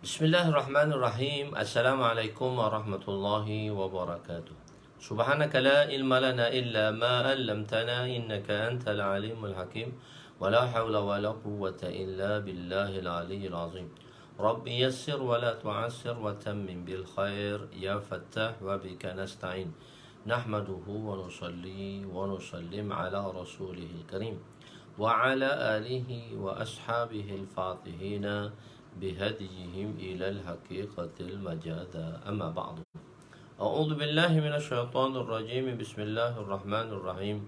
Bismillahirrahmanirrahim. Assalamualaikum warahmatullahi wabarakatuh. Subhanaka la ilma lana illa ma 'allamtana innaka antal alimul hakim. Wa la hawla wa la quwwata illa billahil aliyyil azim. Rabbi yassir wa la tu'assir wa tammim bil khair ya fattah wa bika nasta'in. Nahmaduhu wa nusalli wa nusallim ala rasulihil karim wa ala alihi wa ashabihi al-fatihina بهديهم إلى الحقيقة المجادة أما بعد أعوذ بالله من الشيطان الرجيم بسم الله الرحمن الرحيم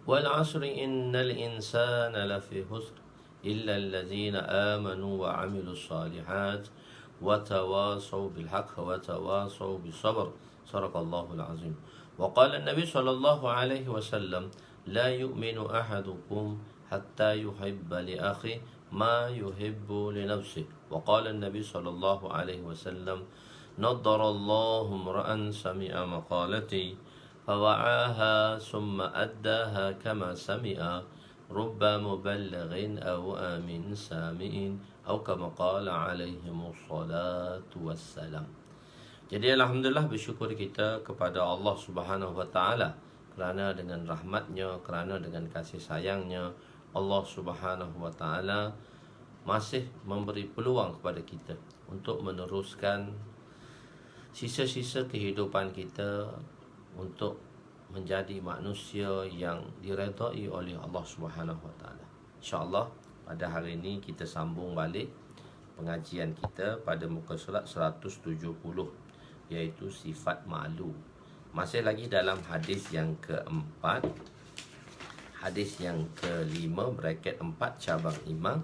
والعصر إن الإنسان لفي خسر إلا الذين آمنوا وعملوا الصالحات وتواصوا بالحق وتواصوا بالصبر صدق الله العظيم وقال النبي صلى الله عليه وسلم لا يؤمن أحدكم حتى يحب لأخيه ما يحب لنفسه وقال النبي صلى الله عليه وسلم نضر الله امرأ سمع مقالتي فوعاها ثم أداها كما سمع رب مبلغ أو آمن سامع أو كما قال عليهم الصلاة والسلام. Jadi alhamdulillah bersyukur kita kepada Allah Subhanahu wa taala kerana dengan rahmatnya, kerana dengan kasih sayangnya Allah Subhanahu wa taala masih memberi peluang kepada kita untuk meneruskan sisa-sisa kehidupan kita untuk menjadi manusia yang diredai oleh Allah Subhanahu wa taala. Insya-Allah pada hari ini kita sambung balik pengajian kita pada muka surat 170 iaitu sifat malu. Masih lagi dalam hadis yang keempat. Hadis yang kelima bracket 4 cabang iman,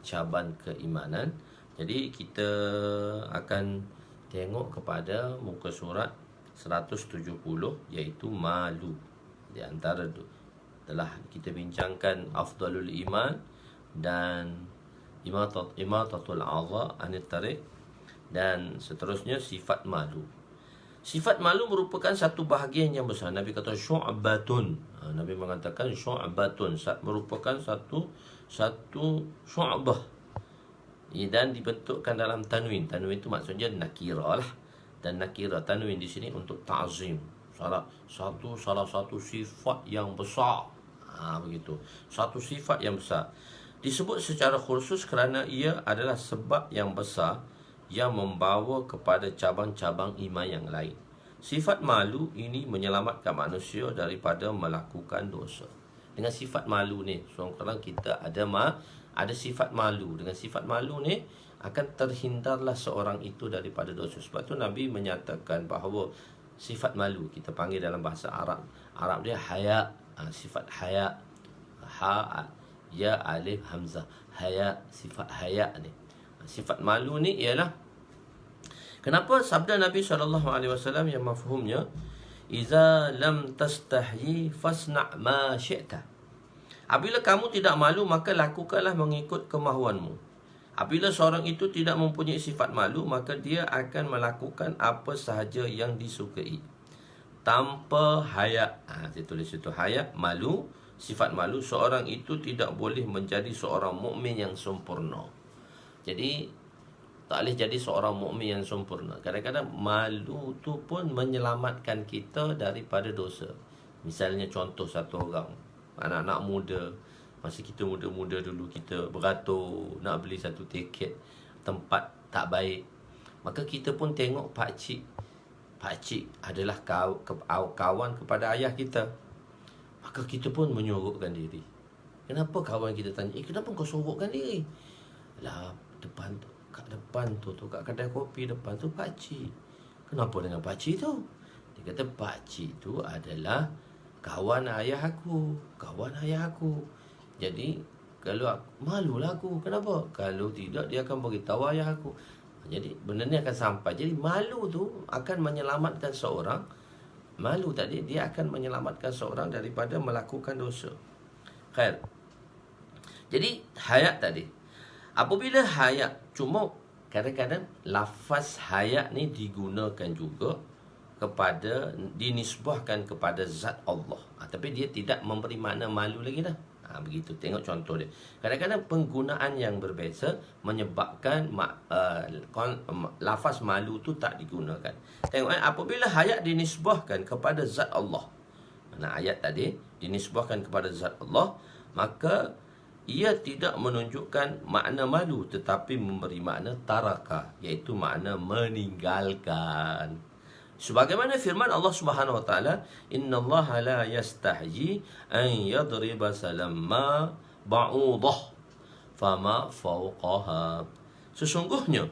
cabang keimanan. Jadi kita akan tengok kepada muka surat 170 iaitu malu. Di antara itu telah kita bincangkan afdalul iman dan imatatul adha anit tariq dan seterusnya sifat malu. Sifat malu merupakan satu bahagian yang besar. Nabi kata syu'batun. Nabi mengatakan syu'batun merupakan satu syu'bah. Dan dibentukkan dalam tanwin. Tanwin itu maksudnya nakirah lah. Dan nakirah tanwin di sini untuk ta'zim. Salah satu sifat yang besar. Begitu. Satu sifat yang besar. Disebut secara khusus kerana ia adalah sebab yang besar yang membawa kepada cabang-cabang iman yang lain. Sifat malu ini menyelamatkan manusia daripada melakukan dosa. Dengan sifat malu ni, seorang kita ada sifat malu. Dengan sifat malu ni akan terhindarlah seorang itu daripada dosa. Sebab tu Nabi menyatakan bahawa sifat malu kita panggil dalam bahasa Arab. Arab dia haya, sifat haya. Ha ya alif hamzah. Haya, sifat haya ni. Sifat malu ni ialah kenapa sabda Nabi SAW yang mafhumnya iza lam tastahyi fasna' ma syi'ta. Apabila kamu tidak malu maka lakukanlah mengikut kemahuanmu. Apabila seorang itu tidak mempunyai sifat malu maka dia akan melakukan apa sahaja yang disukai tanpa haya. Saya tulis itu haya, malu, sifat malu. Seorang itu tidak boleh menjadi seorang mukmin yang sempurna. Jadi tak boleh jadi seorang mukmin yang sempurna. Kadang-kadang malu tu pun menyelamatkan kita daripada dosa. Misalnya contoh satu orang, anak-anak muda, masa kita muda-muda dulu kita beratur nak beli satu tiket tempat tak baik. Maka kita pun tengok pakcik. Pakcik adalah kawan kepada ayah kita. Maka kita pun menyorokkan diri. Kenapa kawan kita tanya, kenapa kau sorokkan diri? Lah, kat depan tu kat kedai kopi depan tu pakcik. Kenapa dengan pakcik tu? Dia kata pakcik tu adalah kawan ayah aku. Jadi kalau malulah aku. Kenapa? Kalau tidak dia akan beritahu ayah aku. Jadi benda ni akan sampai. Jadi malu tu akan menyelamatkan seorang. Malu tadi dia akan menyelamatkan seorang daripada melakukan dosa. Khair. Jadi hayat tadi. Apabila hayat, cuma kadang-kadang lafaz hayat ni digunakan juga dinisbahkan kepada zat Allah. Tapi dia tidak memberi makna malu lagi dah. Begitu, tengok contoh dia. Kadang-kadang penggunaan yang berbeza menyebabkan lafaz malu tu tak digunakan. Tengok apabila hayat dinisbahkan kepada zat Allah. Ayat tadi dinisbahkan kepada zat Allah, maka ia tidak menunjukkan makna malu tetapi memberi makna taraka, iaitu makna meninggalkan. Sebagaimana firman Allah Subhanahu wa taala, "Innallaha la yastahyi an yadriba salamma ba'udah fama fawqaha." Sesungguhnya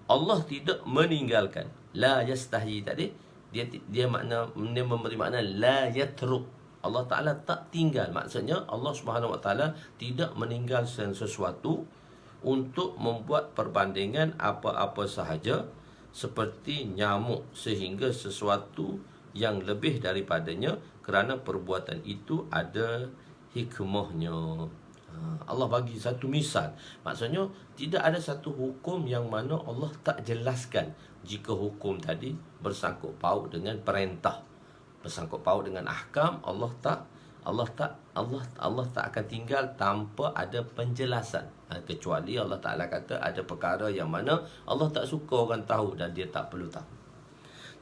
Allah tidak meninggalkan. La yastahyi tadi dia memberi makna la yatruk. Allah Ta'ala tak tinggal. Maksudnya Allah Subhanahu Wa Ta'ala tidak meninggalkan sesuatu untuk membuat perbandingan apa-apa sahaja seperti nyamuk, sehingga sesuatu yang lebih daripadanya, kerana perbuatan itu ada hikmahnya. Allah bagi satu misal. Maksudnya tidak ada satu hukum yang mana Allah tak jelaskan jika hukum tadi bersangkut paut dengan perintah, bersangkut paut dengan ahkam. Allah tak akan tinggal tanpa ada penjelasan. Kecuali Allah Ta'ala kata ada perkara yang mana Allah tak suka orang tahu dan dia tak perlu tahu.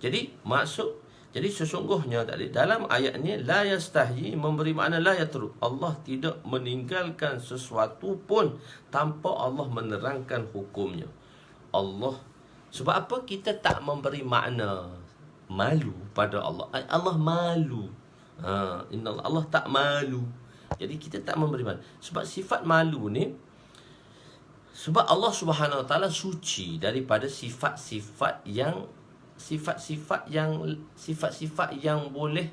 Jadi sesungguhnya tadi dalam ayat ini la yastahyi memberi makna la yatruk. Allah tidak meninggalkan sesuatu pun tanpa Allah menerangkan hukumnya. Sebab apa kita tak memberi makna malu pada Allah? Allah malu. Allah tak malu. Jadi kita tak memberi malu. Sebab sifat malu ni, sebab Allah Subhanahu Wa Taala suci daripada sifat-sifat yang boleh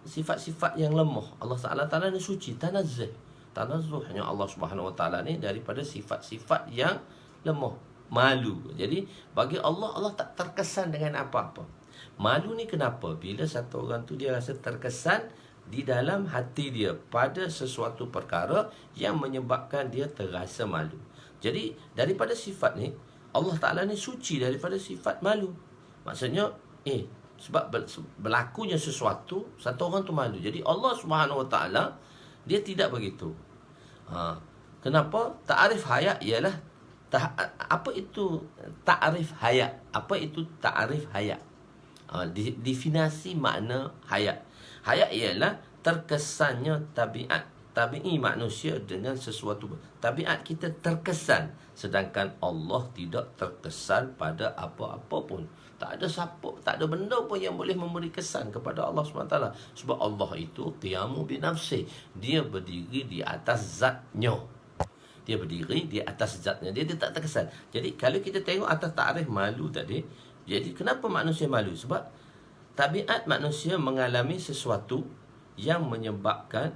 sifat-sifat yang lemah. Allah Taala ni suci, tanazzuhnya Allah Subhanahu Wa Taala ni daripada sifat-sifat yang lemah, malu. Jadi bagi Allah tak terkesan dengan apa-apa. Malu ni kenapa? Bila satu orang tu dia rasa terkesan di dalam hati dia pada sesuatu perkara yang menyebabkan dia terasa malu. Jadi daripada sifat ni, Allah Ta'ala ni suci daripada sifat malu. Maksudnya sebab berlakunya sesuatu, satu orang tu malu. Jadi Allah Subhanahu Wa Ta'ala dia tidak begitu. Kenapa? Ta'arif hayat ialah apa itu ta'arif hayat? Apa itu ta'arif hayat? Definisi makna hayat. Hayat ialah terkesannya tabi'i manusia dengan sesuatu. Tabiat kita terkesan, sedangkan Allah tidak terkesan pada apa-apa pun. Tak ada siapa, tak ada benda pun yang boleh memberi kesan kepada Allah SWT. Sebab Allah itu qiyamu binafsi. Dia berdiri di atas zatnya. Dia berdiri di atas zatnya. Dia tak terkesan. Jadi kalau kita tengok atas ta'rif malu tadi, jadi kenapa manusia malu? Sebab tabiat manusia mengalami sesuatu yang menyebabkan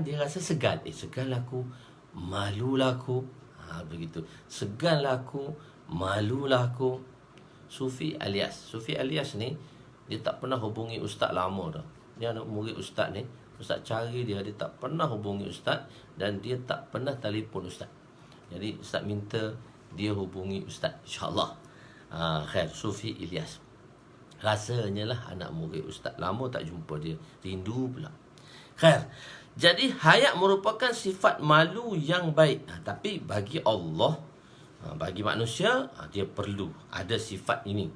dia rasa segan. Segan aku, malu lah aku. Begitu. Segan lah aku, malu lah aku. Sufi Alias ni, dia tak pernah hubungi ustaz lama dah. Dia anak murid ustaz ni. Ustaz cari dia tak pernah hubungi ustaz, dan dia tak pernah telefon ustaz. Jadi ustaz minta dia hubungi ustaz, insyaAllah. Khair, Sufi Ilyas. Rasanya lah anak murid ustaz lama tak jumpa dia, rindu pula. Khair. Jadi hayat merupakan sifat malu yang baik. Tapi bagi Allah, bagi manusia, dia perlu ada sifat ini.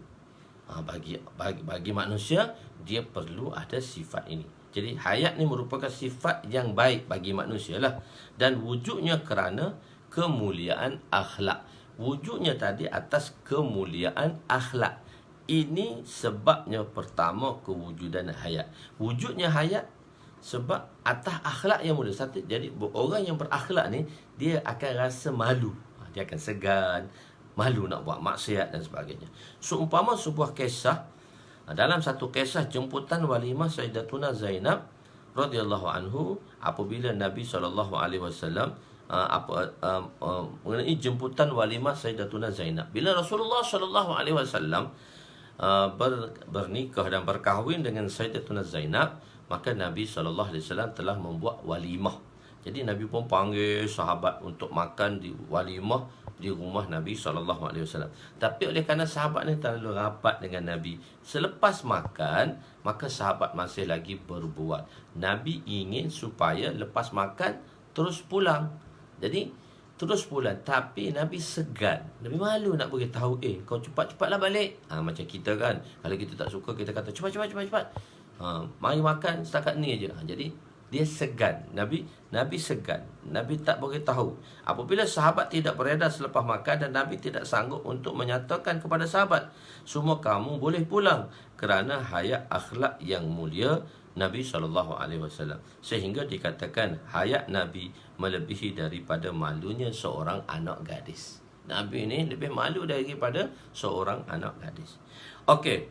Bagi manusia, dia perlu ada sifat ini. Jadi hayat ni merupakan sifat yang baik bagi manusia lah. Dan wujudnya kerana kemuliaan akhlak. Wujudnya tadi atas kemuliaan akhlak. Ini sebabnya pertama kewujudan hayat. Wujudnya hayat sebab atas akhlak yang mulia. Jadi orang yang berakhlak ni, dia akan rasa malu. Dia akan segan, malu nak buat maksiat dan sebagainya. Seumpama sebuah kisah, dalam satu kisah jemputan walimah Sayyidatuna Zainab radhiyallahu anhu, apabila Nabi SAW mengenai jemputan walimah Sayyidatuna Zainab. Bila Rasulullah SAW bernikah dan berkahwin dengan Sayyidatuna Zainab, maka Nabi SAW telah membuat walimah. Jadi Nabi pun panggil sahabat untuk makan di walimah di rumah Nabi SAW. Tapi oleh kerana sahabat ni terlalu rapat dengan Nabi, selepas makan, maka sahabat masih lagi berbuat. Nabi ingin supaya lepas makan terus pulang. Jadi terus pulang, tapi Nabi segan. Nabi malu nak beritahu, kau cepat-cepatlah balik. Macam kita kan, kalau kita tak suka, kita kata cepat. Mari makan setakat ni aja. Jadi dia segan. Nabi segan. Nabi tak beritahu. Apabila sahabat tidak beredar selepas makan dan Nabi tidak sanggup untuk menyatakan kepada sahabat, semua kamu boleh pulang, kerana hayat akhlak yang mulia Nabi SAW. Sehingga dikatakan hayat Nabi melebihi daripada malunya seorang anak gadis. Nabi ni lebih malu daripada seorang anak gadis. Okey.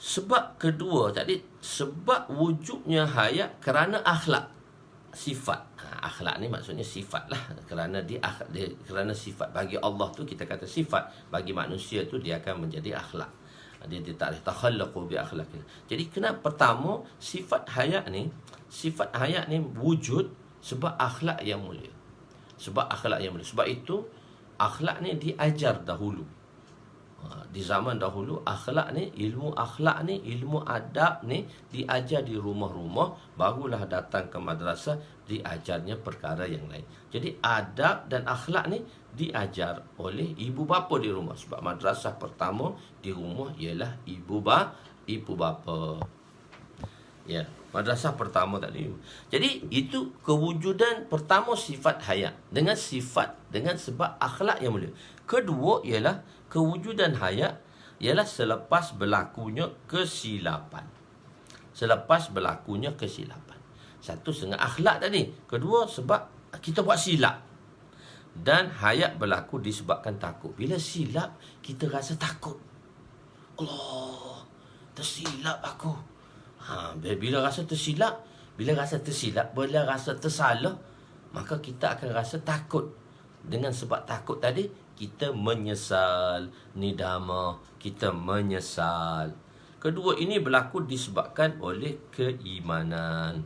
Sebab kedua tadi, sebab wujudnya hayat kerana akhlak, sifat. Akhlak ni maksudnya sifat lah. Kerana kerana sifat. Bagi Allah tu kita kata sifat. Bagi manusia tu dia akan menjadi akhlak. Dia tak boleh takhallaqu bi akhlaqil. Jadi kenapa pertama sifat hayat ni wujud sebab akhlak yang mulia. Sebab akhlak yang mulia. Sebab itu akhlak ni diajar dahulu. Di zaman dahulu ilmu akhlak ni, ilmu adab ni diajar di rumah-rumah, barulah datang ke madrasah diajarnya perkara yang lain. Jadi adab dan akhlak ni diajar oleh ibu bapa di rumah. Sebab madrasah pertama di rumah ialah ibu bapa. Ya, madrasah pertama tadi. Jadi itu kewujudan pertama sifat hayat dengan sebab akhlak yang mulia. Kedua ialah kewujudan hayat ialah selepas berlakunya kesilapan. Satu dengan akhlak tadi. Kedua sebab kita buat silap. Dan hayat berlaku disebabkan takut. Bila silap kita rasa takut. Allah, tersilap aku. Bila rasa tersilap, bila rasa tersalah, maka kita akan rasa takut. Dengan sebab takut tadi, kita menyesal, nidama, kita menyesal. Kedua ini berlaku disebabkan oleh keimanan.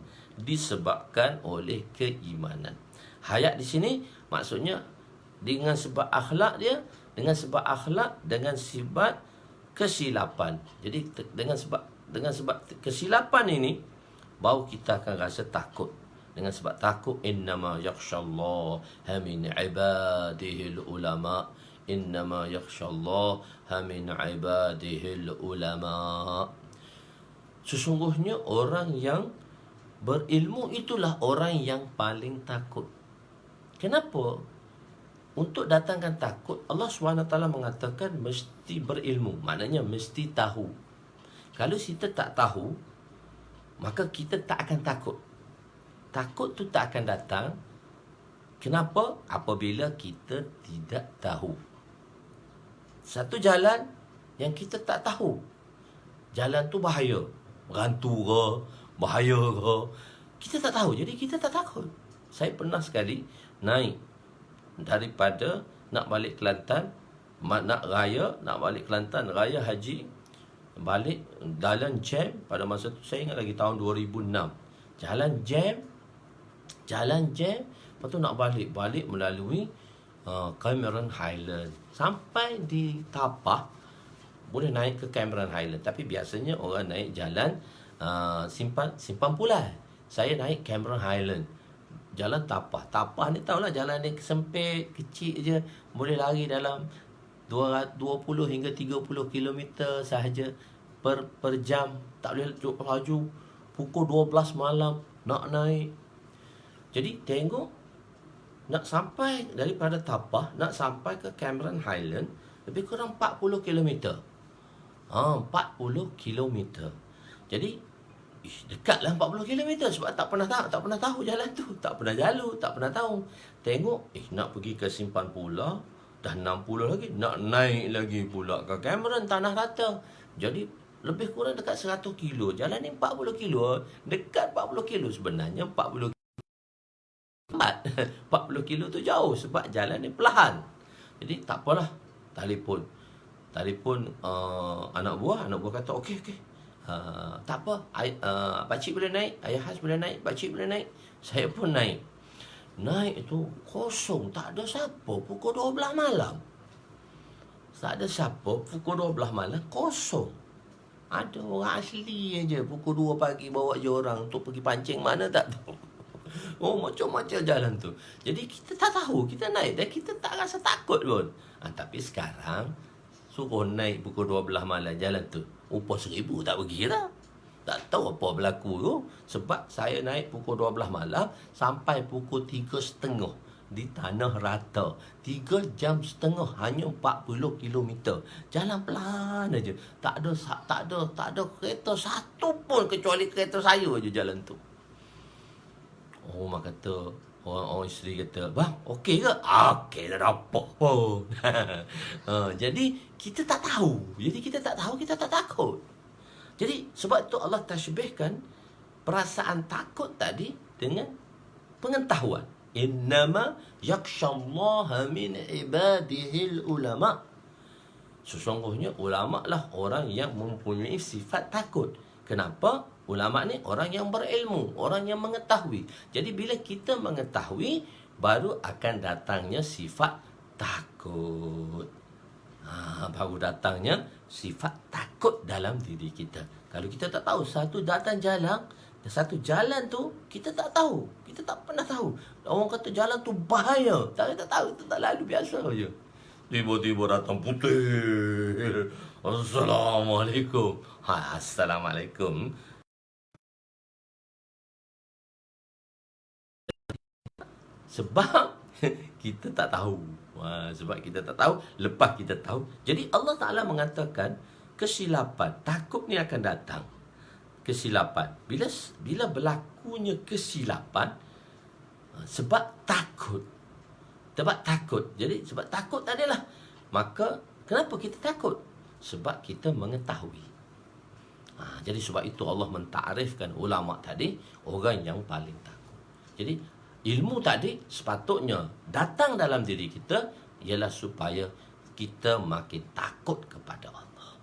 Hayat di sini maksudnya dengan sebab akhlak dia, dengan sifat kesilapan. Jadi dengan sebab kesilapan ini baru kita akan rasa takut. Dengan sebab takut, innama yakhshallaha min ibadihil ulama. Sesungguhnya orang yang berilmu itulah orang yang paling takut. Kenapa? Untuk datangkan takut, Allah SWT mengatakan mesti berilmu. Maknanya mesti tahu. Kalau kita tak tahu, maka kita tak akan takut. Takut tu tak akan datang. Kenapa? Apabila kita tidak tahu. Satu jalan yang kita tak tahu, jalan tu bahaya, berantu ke, bahaya ke, kita tak tahu, jadi kita tak takut. Saya pernah sekali naik daripada nak balik Kelantan, nak balik Kelantan raya haji, balik jalan jam. Pada masa tu saya ingat lagi tahun 2006. Jalan jam. Lepas tu nak balik melalui Cameron Highland. Sampai di Tapah boleh naik ke Cameron Highland. Tapi biasanya orang naik jalan Simpang Pulai. Saya naik Cameron Highland, jalan Tapah. Tapah ni tahulah jalan ni sempit, kecil je. Boleh lari dalam 20 hingga 30 km sahaja per jam. Tak boleh laju. Pukul 12 malam nak naik. Jadi tengok, nak sampai daripada Tapah, nak sampai ke Cameron Highland lebih kurang 40 km. 40 km. Jadi dekatlah 40 km sebab tak pernah tahu jalan tu, tak pernah jalan, tak pernah tahu. Tengok, nak pergi ke Simpang Pula dah 60 lagi, nak naik lagi pula ke Cameron Tanah Rata. Jadi lebih kurang dekat 100 kilo. Jalan ni 40 kilo, dekat 40 kilo sebenarnya 40 kilo tu jauh sebab jalan ni perlahan. Jadi tak apalah, telefon anak buah kata okey. Tak apa, pakcik boleh naik, ayah Has boleh naik, pakcik boleh naik. Saya pun naik. Naik tu kosong, tak ada siapa pukul 12 malam. Tak ada siapa pukul 12 malam, kosong. Ada orang asli aja pukul 2 pagi bawa je orang untuk pergi pancing mana tak tahu. Oh, macam-macam jalan tu. Jadi kita tak tahu, kita naik dan kita tak rasa takut pun. Tapi sekarang suruh naik pukul 12 malam jalan tu, upah 1,000 tak pergi dah. Tak tahu apa berlaku tu. Sebab saya naik pukul 12 malam sampai pukul 3.30 di tanah rata. 3 jam setengah, hanya 40 km. Jalan pelan aja. Tak ada kereta satu pun kecuali kereta saya je jalan tu. Oh, mak kata, orang isteri kata, "Bang, okey ke?" Okey, tak ada apa pun. Jadi kita tak tahu. Kita tak takut. Jadi sebab itu Allah tashbihkan perasaan takut tadi dengan pengetahuan. Innama yakhshallaha min ibadihil ulama. Sesungguhnya ulama lah orang yang mempunyai sifat takut. Kenapa? Ulama ni orang yang berilmu, orang yang mengetahui. Jadi bila kita mengetahui, baru akan datangnya sifat takut. Baru datangnya sifat takut dalam diri kita. Kalau kita tak tahu, satu jalan tu kita tak tahu. Kita tak pernah tahu. Orang kata jalan tu bahaya. Tak tahu, kita tak lalu biasa je. Tiba-tiba datang putih. Assalamualaikum. Assalamualaikum. Sebab kita tak tahu. Sebab kita tak tahu, lepas kita tahu. Jadi Allah Ta'ala mengatakan kesilapan, takut ni akan datang. Kesilapan. Bila berlakunya kesilapan, sebab takut. Jadi sebab takut tadilah. Maka kenapa kita takut? Sebab kita mengetahui. Jadi sebab itu Allah mentarifkan ulama tadi orang yang paling takut. Jadi ilmu tadi sepatutnya datang dalam diri kita ialah supaya kita makin takut kepada Allah.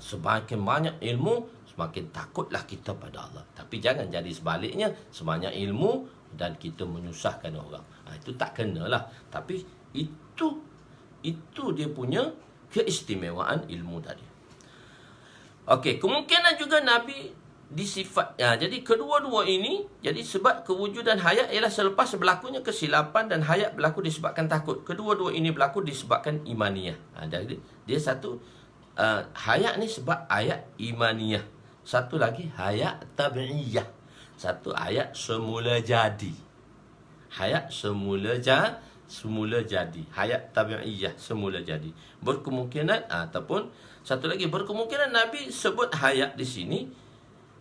Semakin banyak ilmu, semakin takutlah kita pada Allah. Tapi jangan jadi sebaliknya, sebanyak ilmu dan kita menyusahkan orang. Itu tak kenalah. Tapi itu dia punya keistimewaan ilmu tadi. Okey, kemungkinan juga Nabi disifat. Jadi kedua-dua ini, jadi sebab kewujudan hayat ialah selepas berlakunya kesilapan dan hayat berlaku disebabkan takut. Kedua-dua ini berlaku disebabkan imaniyah. Jadi dia satu hayat ni sebab ayat imaniyah. Satu lagi hayat tabi'iyah. Satu ayat semula jadi. Hayat semula jadi. Hayat tabi'iyah semula jadi. Berkemungkinan ataupun satu lagi berkemungkinan Nabi sebut hayat di sini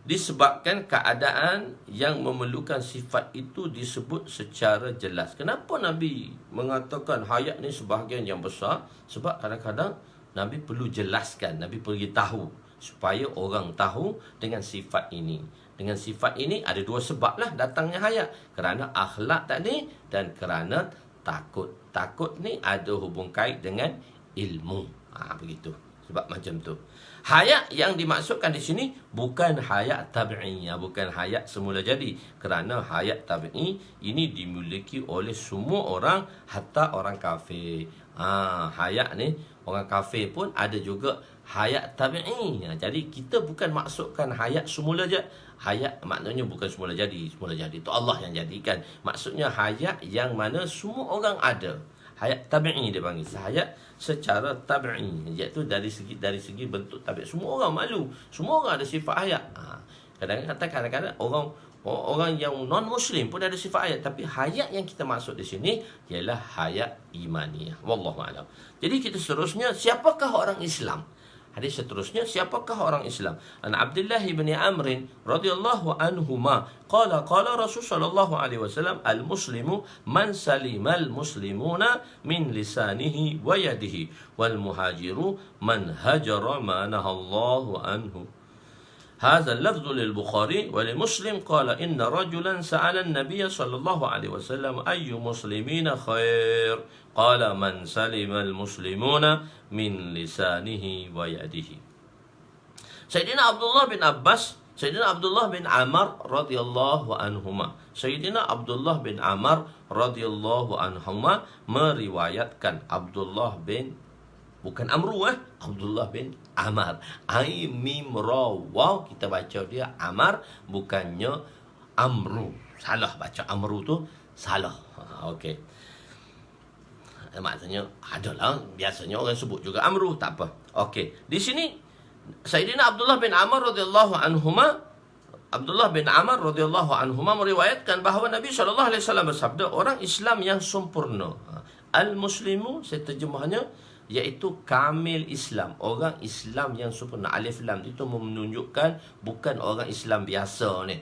disebabkan keadaan yang memerlukan sifat itu disebut secara jelas. Kenapa Nabi mengatakan hayat ni sebahagian yang besar? Sebab kadang-kadang Nabi perlu jelaskan, Nabi perlu tahu supaya orang tahu dengan sifat ini. Dengan sifat ini ada dua sebab lah datangnya hayat. Kerana akhlak tadi dan kerana takut. Takut ni ada hubung kait dengan ilmu. Begitu. Sebab macam tu. Hayat yang dimaksudkan di sini bukan hayat tabi'iyah, bukan hayat semula jadi. Kerana hayat tabi'i ini dimiliki oleh semua orang, hatta orang kafir. Hayat ni orang kafir pun ada juga hayat tabi'i. Jadi kita bukan maksudkan hayat semula je. Hayat maknanya bukan semula jadi. Semula jadi itu Allah yang jadikan. Maksudnya hayat yang mana semua orang ada. Hayat tabi'i dia panggil. Hayat secara tabi'i, iaitu dari segi bentuk tabi'i. Semua orang malu. Semua orang ada sifat hayat. Kadang-kadang orang yang non-Muslim pun ada sifat hayat. Tapi hayat yang kita maksud di sini ialah hayat imaniyah. Wallahu a'lam. Jadi kita seterusnya, siapakah orang Islam? Hadis seterusnya, siapakah orang Islam? An Abdullah bin Amr radhiyallahu anhuma qala Rasul sallallahu alaihi wasallam al-muslimu man salimal muslimuna min lisanihi wa yadihi wal muhajiru man hajara ma nahallahu anhu. هذا اللفظ للبخاري ولمسلم قال إن رجلا سأل النبي صلى الله عليه وسلم أي مسلمين خير قال من سلم المسلمون من لسانه ويده. Sayyidina Abdullah bin Abbas, Sayyidina Abdullah bin Amr radhiyallahu anhuma. Sayyidina Abdullah bin Amr radhiyallahu anhuma meriwayatkan Abdullah bin, bukan Amru, Abdullah bin Amr. Ain mim ra waw, kita baca dia Amr, bukannya Amru. Salah baca Amru tu, salah. Okey. Maksudnya adalah biasanya orang sebut juga Amru, tak apa. Okey. Di sini Sayyidina Abdullah bin Amr radhiyallahu anhuma, Abdullah bin Amr radhiyallahu anhuma meriwayatkan bahawa Nabi SAW bersabda, orang Islam yang sempurna. Al-Muslimu, saya terjemahnya, iaitu kamil Islam. Orang Islam yang sempurna. Alif Lam itu menunjukkan bukan orang Islam biasa ni.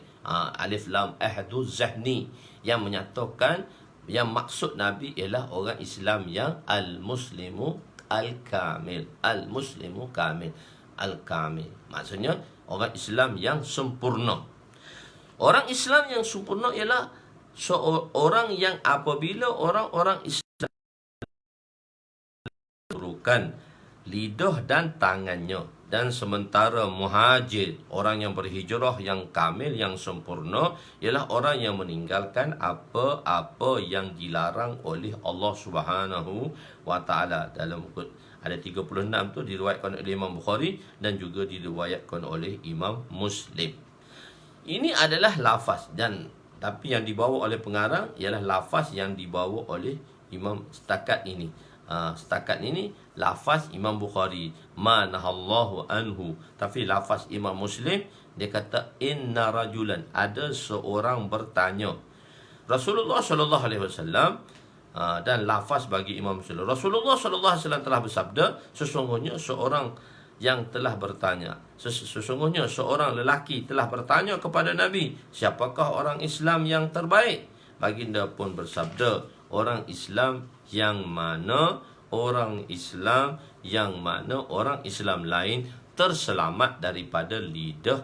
Alif Lam ahdu zahni, yang menyatakan, yang maksud Nabi ialah orang Islam yang al-Muslimu al-kamil. Al-Muslimu kamil. Al-kamil. Maksudnya orang Islam yang sempurna. Orang Islam yang sempurna ialah seorang yang apabila orang-orang Islam bukan lidah dan tangannya, dan sementara muhajir, orang yang berhijrah yang kamil, yang sempurna, ialah orang yang meninggalkan apa-apa yang dilarang oleh Allah Subhanahu wa taala. Dalam ada 36 tu diriwayatkan oleh Imam Bukhari dan juga diriwayatkan oleh Imam Muslim. Ini adalah lafaz, dan tapi yang dibawa oleh pengarang ialah lafaz yang dibawa oleh Imam setakat ini. Setakat ini lafaz Imam Bukhari, ma nahallahu anhu. Tapi lafaz Imam Muslim, dia kata inna rajulan, ada seorang bertanya. Rasulullah sallallahu alaihi wasallam, dan lafaz bagi Imam Muslim, Rasulullah sallallahu alaihi wasallam telah bersabda, sesungguhnya seorang yang telah bertanya, sesungguhnya seorang lelaki telah bertanya kepada Nabi, siapakah orang Islam yang terbaik? Baginda pun bersabda, orang Islam yang mana orang Islam lain terselamat daripada lidah,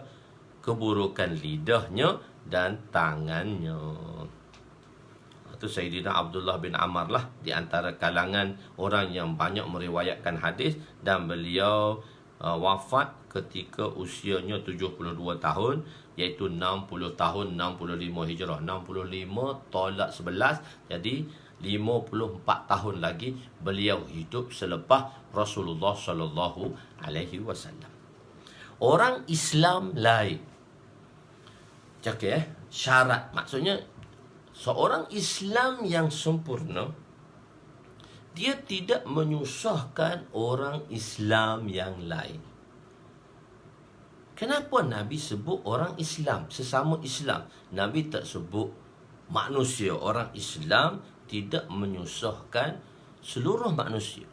keburukan lidahnya dan tangannya. Itu Sayyidina Abdullah bin Amr lah, di antara kalangan orang yang banyak meriwayatkan hadis, dan beliau wafat ketika usianya 72 tahun, iaitu 60 tahun 65 Hijrah. 65 tolak 11, jadi 54 tahun lagi beliau hidup selepas Rasulullah sallallahu alaihi wasallam. Orang Islam lain, syarat, maksudnya seorang Islam yang sempurna, dia tidak menyusahkan orang Islam yang lain. Kenapa Nabi sebut orang Islam, sesama Islam? Nabi tak sebut manusia. Orang Islam tidak menyusahkan seluruh manusia.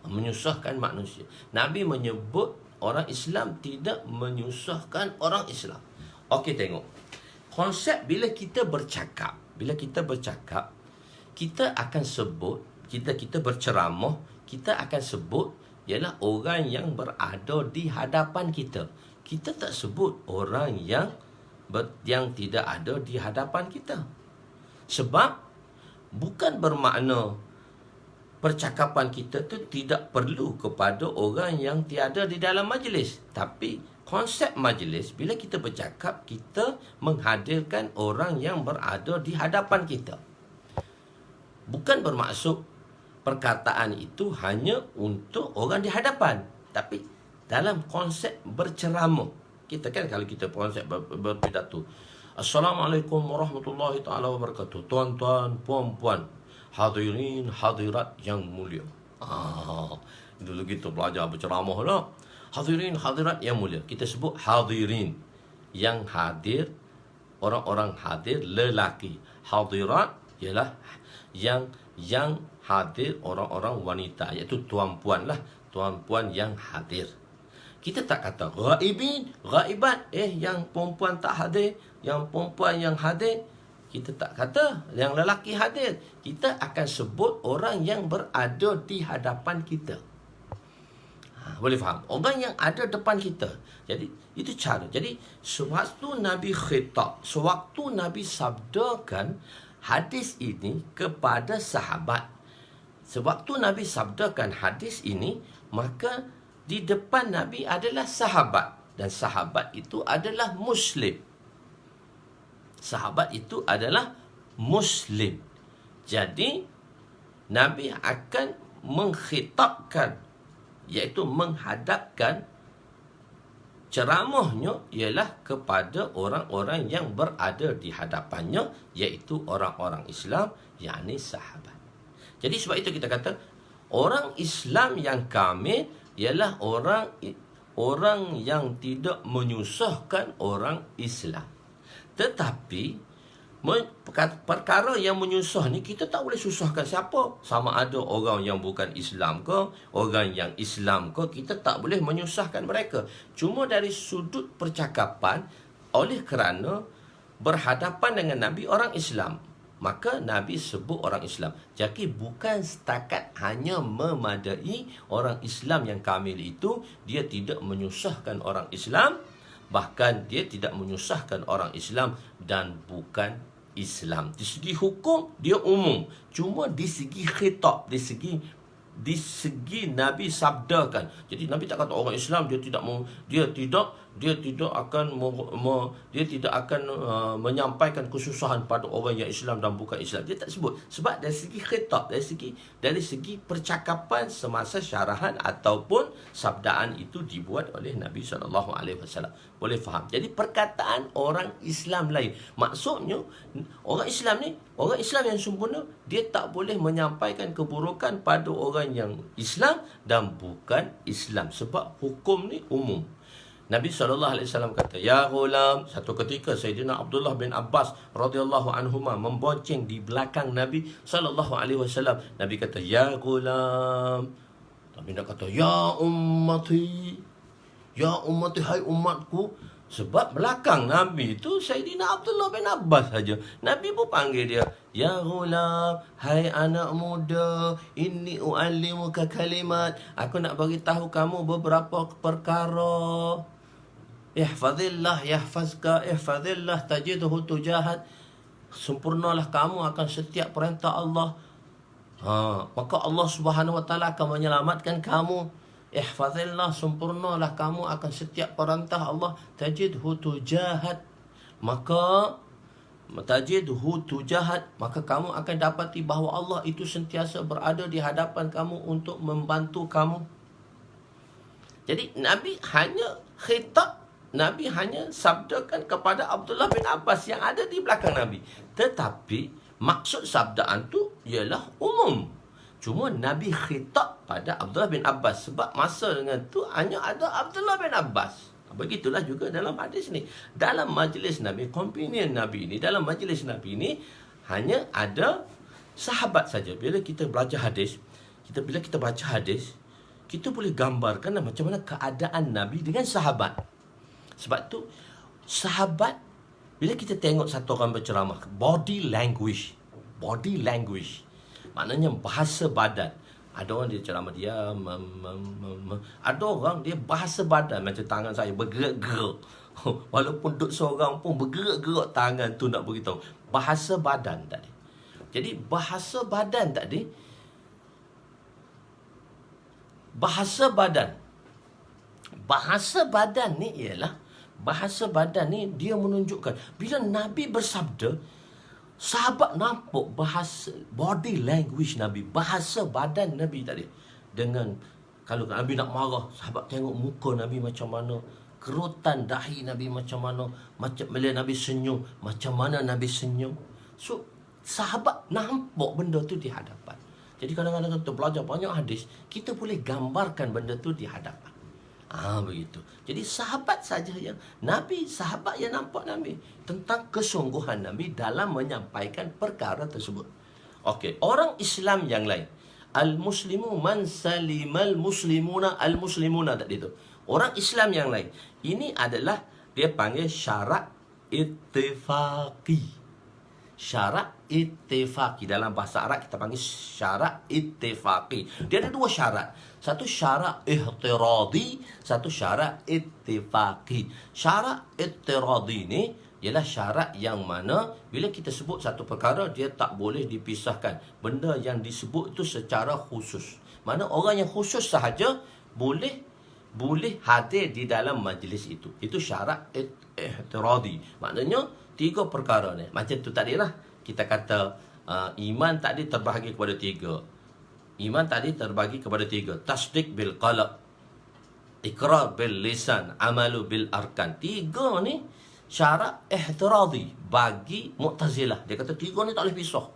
Menyusahkan manusia. Nabi menyebut orang Islam tidak menyusahkan orang Islam. Okey, tengok. Konsep bila kita bercakap, kita akan sebut, kita berceramah, kita akan sebut ialah orang yang berada di hadapan kita. Kita tak sebut orang yang tidak ada di hadapan kita. Sebab bukan bermakna percakapan kita tu tidak perlu kepada orang yang tiada di dalam majlis. Tapi konsep majlis, bila kita bercakap, kita menghadirkan orang yang berada di hadapan kita. Bukan bermaksud perkataan itu hanya untuk orang di hadapan. Tapi dalam konsep berceramah, kita kan kalau kita konsep berpidato, Assalamualaikum warahmatullahi ta'ala wabarakatuh, tuan-tuan, puan-puan, hadirin, hadirat yang mulia. Dulu kita belajar berceramah lah. Hadirin, hadirat yang mulia, kita sebut hadirin, yang hadir, orang-orang hadir lelaki. Hadirat ialah yang hadir orang-orang wanita, iaitu tuan-puan lah, tuan-puan yang hadir. Kita tak kata ghaibin, ghaibat, yang perempuan tak hadir, yang perempuan yang hadir. Kita tak kata yang lelaki hadir. Kita akan sebut orang yang berada di hadapan kita. Boleh faham? Orang yang ada depan kita. Jadi itu cara. Jadi sewaktu Nabi khitab, sewaktu Nabi sabdakan hadis ini kepada sahabat, sewaktu Nabi sabdakan hadis ini, maka di depan Nabi adalah sahabat, dan sahabat itu adalah Muslim. Sahabat itu adalah Muslim. Jadi Nabi akan mengkhitabkan, iaitu menghadapkan ceramahnya ialah kepada orang-orang yang berada di hadapannya, iaitu orang-orang Islam, yakni sahabat. Jadi sebab itu kita kata orang Islam yang kamil ialah orang yang tidak menyusahkan orang Islam. Tetapi perkara yang menyusah ni kita tak boleh susahkan siapa. Sama ada orang yang bukan Islam ke, orang yang Islam ke, kita tak boleh menyusahkan mereka. Cuma dari sudut percakapan, oleh kerana berhadapan dengan Nabi orang Islam, maka Nabi sebut orang Islam. Jadi bukan setakat hanya memadai orang Islam yang kamil itu, dia tidak menyusahkan orang Islam, bahkan dia tidak menyusahkan orang Islam dan bukan Islam. Di segi hukum dia umum, cuma di segi khitab, di segi Nabi sabdakan. Jadi Nabi tak kata orang Islam dia tidak akan menyampaikan kesusahan pada orang yang Islam dan bukan Islam. Dia tak sebut. Sebab dari segi khitab, dari segi percakapan semasa syarahan ataupun sabdaan itu dibuat oleh Nabi SAW. Boleh faham? Jadi perkataan orang Islam lain. Maksudnya orang Islam ni, orang Islam yang sempurna, dia tak boleh menyampaikan keburukan pada orang yang Islam dan bukan Islam. Sebab hukum ni umum. Nabi SAW kata, ya ghulam. Satu ketika Sayyidina Abdullah bin Abbas radhiyallahu anhuma membonceng di belakang Nabi SAW. Nabi kata, ya ghulam. Nabi nak kata, ya ummati, ya ummati, hai umatku. Sebab belakang Nabi itu Sayyidina Abdullah bin Abbas saja. Nabi pun panggil dia, ya ghulam, hai anak muda, inni u'allimuka kalimat. Aku nak bagi tahu kamu beberapa perkara. Ihfazillah yahfazka, ihfazillah tajidhu tujahak. Sempurnalah kamu akan setiap perintah Allah. Maka Allah Subhanahu wa taala akan menyelamatkan kamu. Ihfazillah, sempurnalah kamu akan setiap perintah Allah. Tajidhu tujahat, maka tajidhu tujahat, maka kamu akan dapati bahawa Allah itu sentiasa berada di hadapan kamu untuk membantu kamu. Jadi Nabi hanya khitab, Nabi hanya sabdakan kepada Abdullah bin Abbas yang ada di belakang Nabi. Tetapi maksud sabdaan tu ialah umum. Cuma Nabi khitab pada Abdullah bin Abbas sebab masa dengan tu hanya ada Abdullah bin Abbas. Begitulah juga dalam hadis ni. Dalam majlis Nabi, companion Nabi ni, dalam majlis Nabi ni hanya ada sahabat saja. Bila kita belajar hadis, bila kita baca hadis, kita boleh gambarkan macam mana keadaan Nabi dengan sahabat. Sebab tu sahabat, bila kita tengok satu orang berceramah, body language, maknanya bahasa badan. Ada orang dia ceramah dia ada orang dia bahasa badan macam tangan saya bergerak-gerak. Walaupun duduk seorang pun bergerak-gerak tangan tu nak beritahu. Bahasa badan tadi. Jadi bahasa badan tadi, bahasa badan ni ialah, bahasa badan ni dia menunjukkan bila Nabi bersabda, sahabat nampak bahasa body language Nabi, bahasa badan Nabi tadi. Dengan kalau Nabi nak marah, sahabat tengok muka Nabi macam mana, kerutan dahi Nabi macam mana, macam bila Nabi senyum, macam mana Nabi senyum. So sahabat nampak benda tu di hadapan. Jadi kadang-kadang kita belajar banyak hadis, kita boleh gambarkan benda tu di hadapan. Begitu. Jadi sahabat saja yang Nabi, sahabat yang nampak Nabi, tentang kesungguhan Nabi dalam menyampaikan perkara tersebut. Okey, orang Islam yang lain, al-muslimu man salimal muslimuna al-muslimuna tadi tu. Orang Islam yang lain, ini adalah dia panggil syarat ittifaqi. Syarat ittifaqi, dalam bahasa Arab kita panggil syarat ittifaqi. Dia ada dua syarat. Satu syarat ihtiradi, satu syarat ittifaqi. Syarat ihtiradi ni ialah syarat yang mana bila kita sebut satu perkara, dia tak boleh dipisahkan. Benda yang disebut itu secara khusus. Mana orang yang khusus sahaja boleh boleh hadir di dalam majlis itu. Itu syarat ihtiradi. Maknanya 3 perkara ni. Macam tu tadilah kita kata iman tadi terbahagi kepada 3. Iman tadi terbahagi kepada 3. Tasdiq bil qalb, iqrar bil lisan, amalu bil arkan. 3 ni syarat ihtiradi bagi Mu'tazilah. Dia kata 3 ni tak boleh pisah.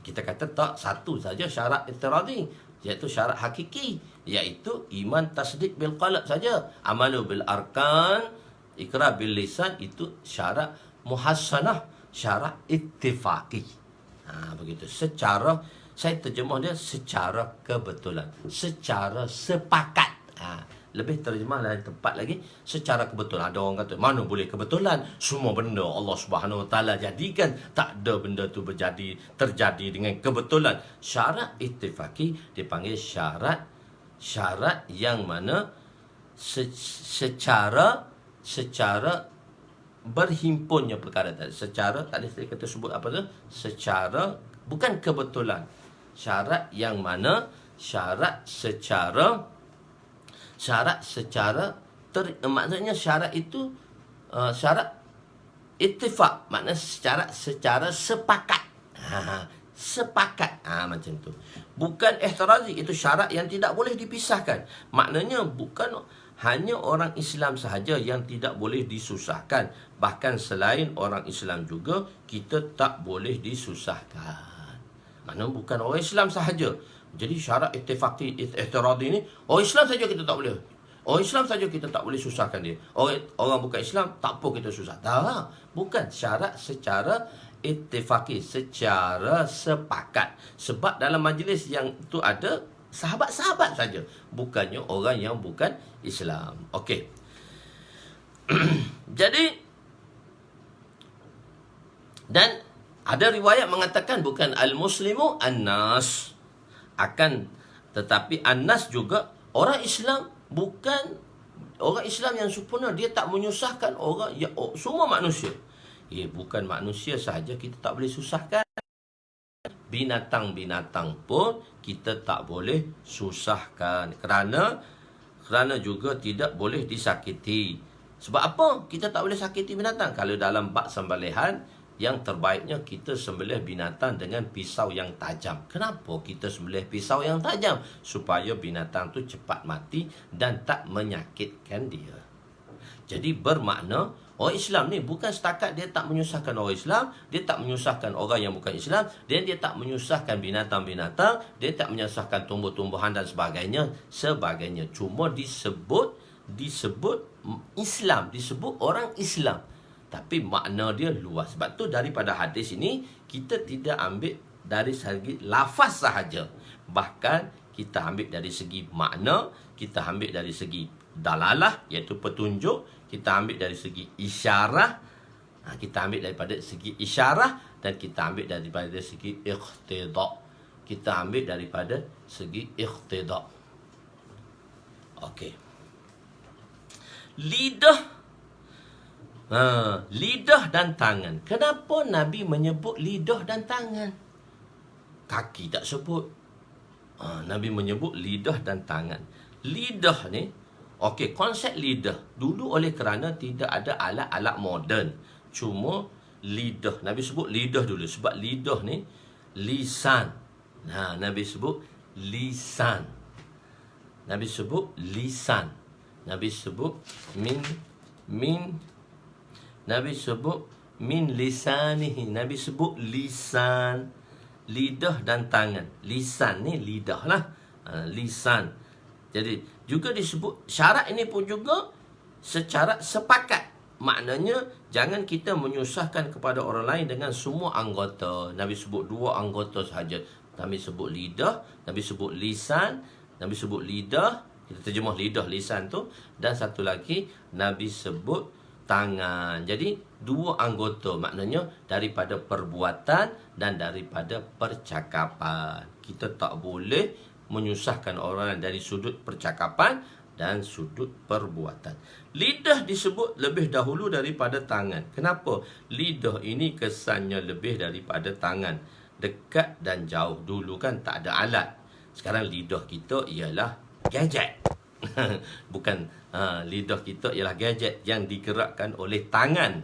Kita kata tak, satu saja syarat ihtiradi, iaitu syarat hakiki, iaitu iman tasdiq bil qalb saja. Amalu bil arkan, iqrar bil lisan itu syarat muhassanah, syarat ittifaqi. Begitu. Secara, saya terjemah dia secara kebetulan, secara sepakat. Lebih terjemah lain tempat lagi, secara kebetulan. Ada orang kata, mana boleh kebetulan? Semua benda Allah Subhanahu Wa Taala jadikan. Tak ada benda tu terjadi dengan kebetulan. Syarat ittifaqi dipanggil syarat yang mana secara berhimpunnya perkara tadi. Secara, tadi saya kata sebut apa tu? Secara, bukan kebetulan. Syarat yang mana syarat secara maksudnya syarat itu syarat ittifaq, maknanya secara sepakat. Sepakat. Macam tu. Bukan ihtirazi, itu syarat yang tidak boleh dipisahkan. Maknanya bukan hanya orang Islam sahaja yang tidak boleh disusahkan. Bahkan selain orang Islam juga kita tak boleh disusahkan. Maknanya bukan orang Islam sahaja. Jadi syarat ittifaqi ihtiradi ni orang Islam saja kita tak boleh. Orang Islam saja kita tak boleh susahkan dia. Orang bukan Islam tak apa kita susah. Tak, bukan syarat secara ittifaqi, secara sepakat. Sebab dalam majlis yang itu ada sahabat-sahabat saja, bukannya orang yang bukan Islam. Okey. Jadi, dan ada riwayat mengatakan bukan al-muslimu an-nas, akan tetapi an-nas juga orang Islam, bukan orang Islam yang sempurna. Dia tak menyusahkan orang, semua manusia. Bukan manusia sahaja kita tak boleh susahkan. Binatang-binatang pun kita tak boleh susahkan. Kerana juga tidak boleh disakiti. Sebab apa kita tak boleh sakiti binatang? Kalau dalam bab sembelihan, yang terbaiknya kita sembelih binatang dengan pisau yang tajam. Kenapa kita sembelih pisau yang tajam? Supaya binatang tu cepat mati dan tak menyakitkan dia. Jadi bermakna orang Islam ni bukan setakat dia tak menyusahkan orang Islam, dia tak menyusahkan orang yang bukan Islam, dan dia tak menyusahkan binatang-binatang, dia tak menyusahkan tumbuh-tumbuhan dan sebagainya. Cuma disebut Islam, disebut orang Islam. Tapi makna dia luas. Sebab tu daripada hadis ini kita tidak ambil dari segi lafaz sahaja. Bahkan kita ambil dari segi makna, kita ambil dari segi dalalah, iaitu petunjuk, kita ambil dari segi isyarah, kita ambil daripada segi isyarah, dan kita ambil daripada segi iqtida. Kita ambil daripada segi iqtida. Okey. Lidah dan tangan. Kenapa Nabi menyebut lidah dan tangan? Kaki tak sebut. Nabi menyebut lidah dan tangan. Lidah ni, okey, konsep lidah dulu oleh kerana tidak ada alat-alat moden. Cuma lidah, Nabi sebut lidah dulu. Sebab lidah ni lisan. Nabi sebut lisan. Nabi sebut lisan. Nabi sebut Nabi sebut min lisanihi. Nabi sebut lisan. Lidah dan tangan. Lisan ni lidah lah. Lisan. Jadi juga disebut syarat ini pun juga secara sepakat. Maknanya jangan kita menyusahkan kepada orang lain dengan semua anggota. Nabi sebut 2 anggota sahaja. Nabi sebut lidah, Nabi sebut lisan, Nabi sebut lidah. Kita terjemah lidah, lisan tu. Dan satu lagi Nabi sebut tangan. Jadi 2 anggota, maknanya daripada perbuatan dan daripada percakapan. Kita tak boleh menyusahkan orang dari sudut percakapan dan sudut perbuatan. Lidah disebut lebih dahulu daripada tangan. Kenapa? Lidah ini kesannya lebih daripada tangan. Dekat dan jauh. Dulu kan tak ada alat. Sekarang lidah kita ialah gadget. Bukan, lidah kita ialah gadget yang digerakkan oleh tangan.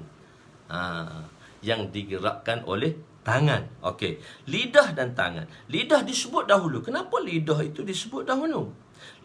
Yang digerakkan oleh tangan. Okey, lidah dan tangan. Lidah disebut dahulu. Kenapa lidah itu disebut dahulu?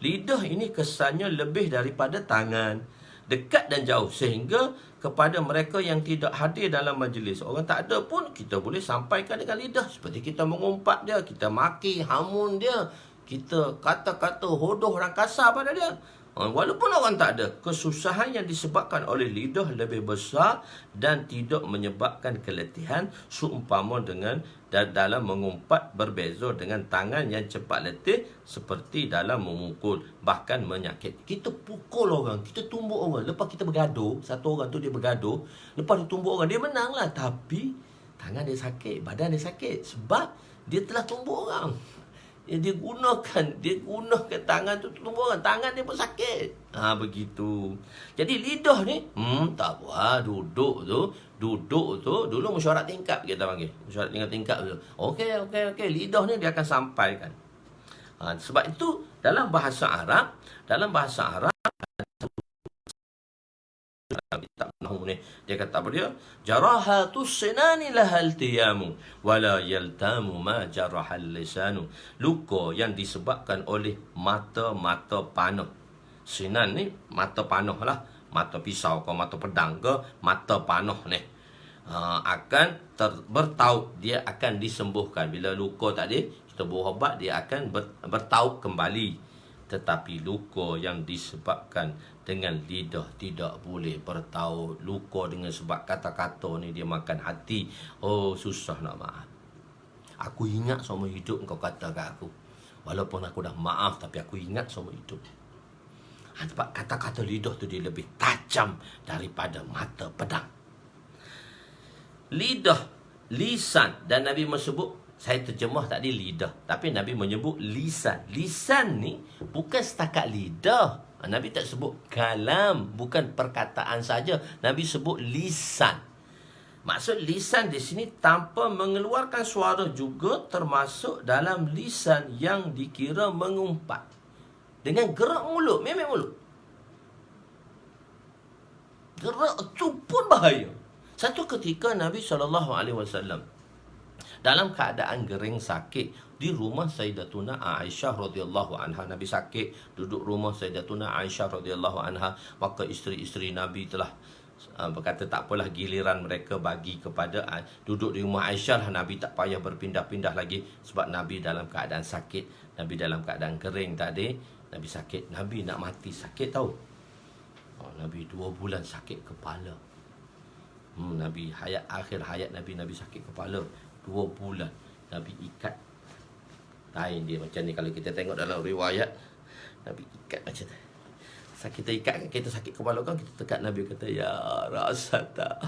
Lidah ini kesannya lebih daripada tangan, dekat dan jauh, sehingga kepada mereka yang tidak hadir dalam majlis, orang tak ada pun, kita boleh sampaikan dengan lidah. Seperti kita mengumpat dia, kita maki, hamun dia, kita kata-kata hodoh orang kasar pada dia. Walaupun orang tak ada, kesusahan yang disebabkan oleh lidah lebih besar dan tidak menyebabkan keletihan, seumpama dengan dalam mengumpat, berbeza dengan tangan yang cepat letih seperti dalam memukul, bahkan menyakit. Kita pukul orang, kita tumbuk orang, lepas kita bergaduh, satu orang tu dia bergaduh, lepas dia tumbuk orang, dia menang lah, tapi tangan dia sakit, badan dia sakit, sebab dia telah tumbuk orang. Dia gunakan tangan tu tumbuk orang, tangan dia pun sakit. Begitu. Jadi lidah ni tak apa, duduk tu dulu mesyuarat tingkap kita panggil. Mesyuarat tingkap tu. Okey, lidah ni dia akan sampaikan. Sebab itu dalam bahasa Arab kitab Nahwu ni dia kata apa dia? Jarahatus sinani lahal tiyamu wala yaltamu ma jarahal lisanu. Luka yang disebabkan oleh mata panah. Sinan ni mata panah lah, mata pisau ke mata pedang ke mata panah ni. Akan bertaut, dia akan disembuhkan. Bila luka tadi kita berubat, dia akan bertaut kembali. Tetapi luka yang disebabkan dengan lidah tidak boleh bertaut. Luka dengan sebab kata-kata ni dia makan hati. Oh, susah nak maaf. Aku ingat seumur hidup kau kata kat aku. Walaupun aku dah maaf, tapi aku ingat seumur hidup. Sebab kata-kata lidah tu dia lebih tajam daripada mata pedang. Lidah, lisan, dan Nabi menyebut, saya terjemah tadi lidah, tapi Nabi menyebut lisan. Lisan ni bukan setakat lidah. Nabi tak sebut kalam, bukan perkataan saja. Nabi sebut lisan. Maksud lisan di sini tanpa mengeluarkan suara juga termasuk dalam lisan yang dikira mengumpat. Dengan gerak mulut, memek mulut. Gerak tu pun bahaya. Satu ketika Nabi SAW dalam keadaan gering sakit di rumah Sayyidatuna Aisyah radhiyallahu anha. Nabi sakit, duduk rumah Sayyidatuna Aisyah radhiyallahu anha. Maka isteri-isteri Nabi telah berkata tak apalah, giliran mereka bagi kepada duduk di rumah Aisyah. Nabi tak payah berpindah-pindah lagi sebab Nabi dalam keadaan sakit. Nabi dalam keadaan kering tadi. Nabi sakit, Nabi nak mati sakit tahu. Nabi 2 bulan sakit kepala. Nabi akhir hayat Nabi sakit kepala 2 bulan. Nabi ikat kain dia macam ni. Kalau kita tengok dalam riwayat, Nabi ikat macam ni. Kita ikat, kita sakit kepala kan, kita tekat Nabi kata, ya rasata,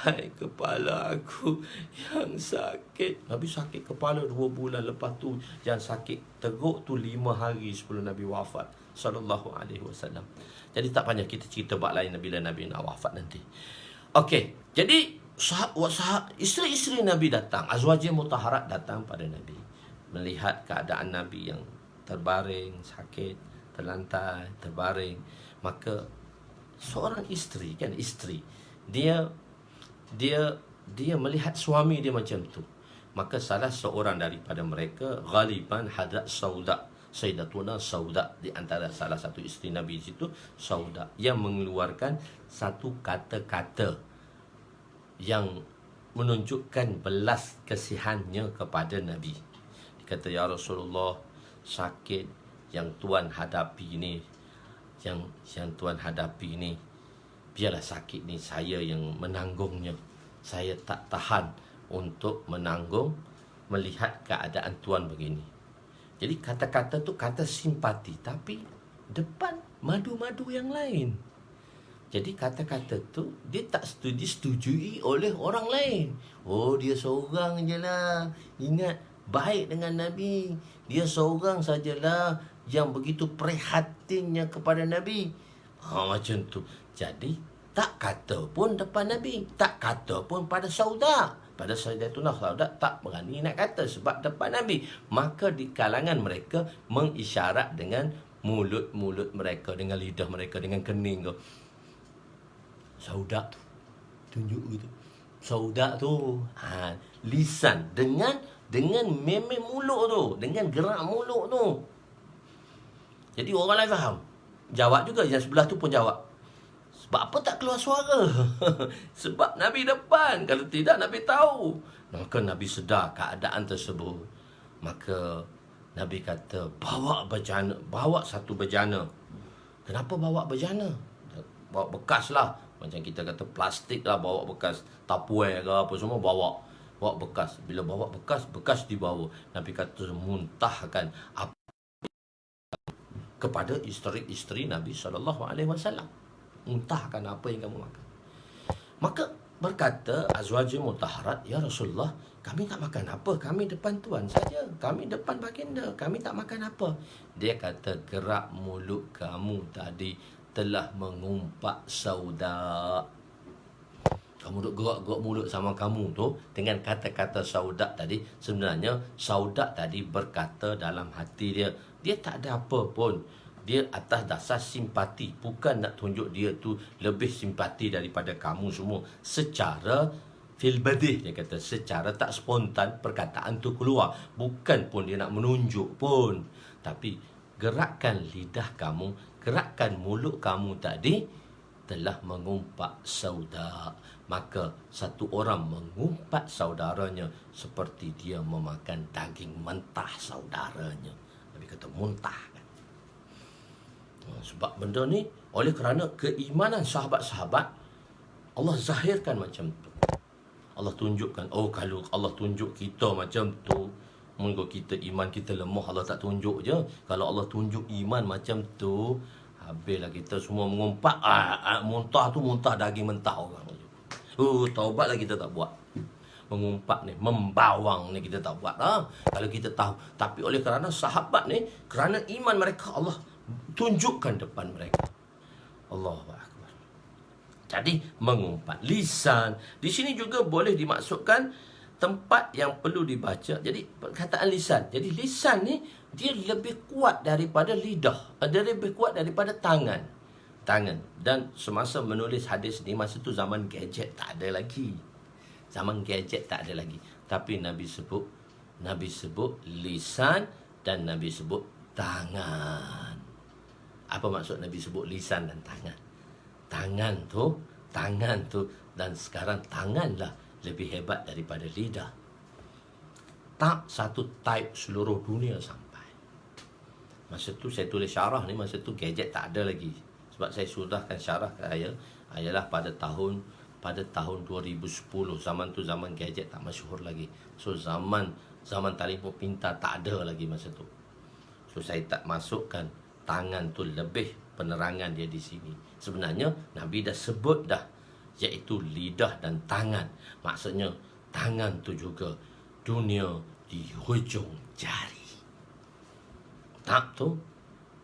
hai kepala aku yang sakit. Nabi sakit kepala 2 bulan. Lepas tu yang sakit teruk tu 5 hari sebelum Nabi wafat sallallahu alaihi wasallam. Jadi tak banyak kita cerita bab lain bila Nabi nak wafat nanti. Okey, jadi isteri-isteri Nabi datang, azwajir mutahharat datang pada Nabi, melihat keadaan Nabi yang terbaring, sakit, terlantar, terbaring. Maka seorang isteri, dia melihat suami dia macam tu. Maka salah seorang daripada mereka, ghaliban Hadrat Sauda, Sayyidatuna Sauda, di antara salah satu isteri Nabi di situ, Sauda, yang mengeluarkan satu kata-kata yang menunjukkan belas kasihannya kepada Nabi. Dia kata, ya Rasulullah, sakit yang Tuan hadapi ni, yang Tuan hadapi ni, biarlah sakit ni saya yang menanggungnya. Saya tak tahan untuk menanggung melihat keadaan Tuan begini. Jadi kata-kata tu kata simpati, tapi depan madu-madu yang lain. Jadi kata-kata tu dia tak disetujui oleh orang lain. Oh, dia seorang je lah ingat baik dengan Nabi. Dia seorang sajalah yang begitu prihatinnya kepada Nabi. Macam tu. Jadi tak kata pun depan Nabi, tak kata pun pada Sauda. Pada Sayyidatuna Sauda tak berani nak kata sebab depan Nabi. Maka di kalangan mereka mengisyarat dengan mulut mereka dengan lidah mereka dengan kening tu. Saudak tu tunjuk gitu. Saudak tu lisan dengan meme mulut tu, dengan gerak mulut tu. Jadi orang lain faham. Jawab juga, yang sebelah tu pun jawab. Sebab apa tak keluar suara? Sebab Nabi depan. Kalau tidak, Nabi tahu. Maka Nabi sedar keadaan tersebut. Maka Nabi kata, bawa satu bejana. Kenapa bawa bejana? Bawa bekas lah. Macam kita kata plastik lah, bawa bekas. Tupperware ke apa semua, bawa bekas. Bila bawa bekas dibawa. Nabi kata, muntahkan apa kepada isteri-isteri Nabi SAW. Muntahkan apa yang kamu makan. Maka berkata Azwajul Mutahharat, ya Rasulullah, kami tak makan apa, kami depan tuan saja, kami depan baginda, kami tak makan apa. Dia kata, gerak mulut kamu tadi telah mengumpat sauda. Kamu duk gerak-gerak mulut sama kamu tu dengan kata-kata sauda tadi. Sebenarnya sauda tadi berkata dalam hati dia, dia tak ada apa pun. Dia atas dasar simpati. Bukan nak tunjuk dia tu lebih simpati daripada kamu semua. Secara fil badih, dia kata, secara tak spontan perkataan tu keluar. Bukan pun dia nak menunjuk pun. Tapi gerakkan lidah kamu, gerakkan mulut kamu tadi telah mengumpat sauda. Maka satu orang mengumpat saudaranya seperti dia memakan daging mentah saudaranya. Nabi kata muntah. Sebab benda ni oleh kerana keimanan sahabat-sahabat, Allah zahirkan macam tu. Allah tunjukkan, kalau Allah tunjuk kita macam tu, mungkin kita iman kita lemah, Allah tak tunjuk je. Kalau Allah tunjuk iman macam tu, habislah kita semua mengumpat. Muntah tu muntah daging mentah orang. Taubatlah kita tak buat. Mengumpat ni, membawang ni kita tak buat. Kalau kita tahu. Tapi oleh kerana sahabat ni, kerana iman mereka, Allah tunjukkan depan mereka. Allahu Akbar. Jadi mengumpat lisan. Di sini juga boleh dimaksudkan tempat yang perlu dibaca. Jadi perkataan lisan. Jadi lisan ni dia lebih kuat daripada lidah. Dia lebih kuat daripada tangan. Dan semasa menulis hadis ni, masa tu zaman gadget tak ada lagi. Tapi Nabi sebut lisan dan Nabi sebut tangan. Apa maksud Nabi sebut lisan dan tangan? Tangan tu, dan sekarang tanganlah lebih hebat daripada lidah. Tak satu type seluruh dunia sampai. Masa tu saya tulis syarah ni, masa tu gadget tak ada lagi. Sebab saya sudahkan syarah ke ayalah pada tahun 2010. Zaman tu zaman gadget tak masyhur lagi. So zaman telefon pintar tak ada lagi masa tu. So saya tak masukkan tangan tu, lebih penerangan dia di sini. Sebenarnya Nabi dah sebut dah, iaitu lidah dan tangan. Maksudnya tangan tu juga dunia di hujung jari. Tak tu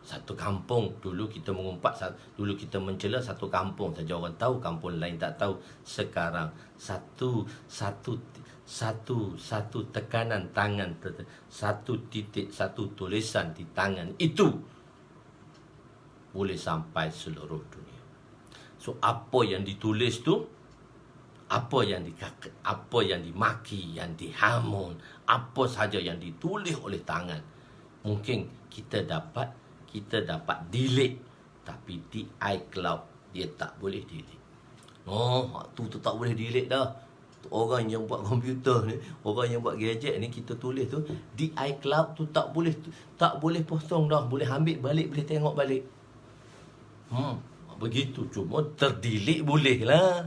satu kampung, dulu kita mengumpat, dulu kita mencela satu kampung saja orang tahu, kampung lain tak tahu. Sekarang satu tekanan tangan, satu titik, satu tulisan di tangan itu boleh sampai seluruh dunia. So apa yang ditulis tu, apa yang dimaki, yang dihamun, apa saja yang ditulis oleh tangan, mungkin kita dapat delete, tapi di iCloud dia tak boleh delete. Tu tak boleh delete dah. Orang yang buat komputer ni, orang yang buat gadget ni, kita tulis tu di iCloud tu tak boleh potong dah. Boleh ambil balik, boleh tengok balik. Begitu. Cuma terdelete boleh lah.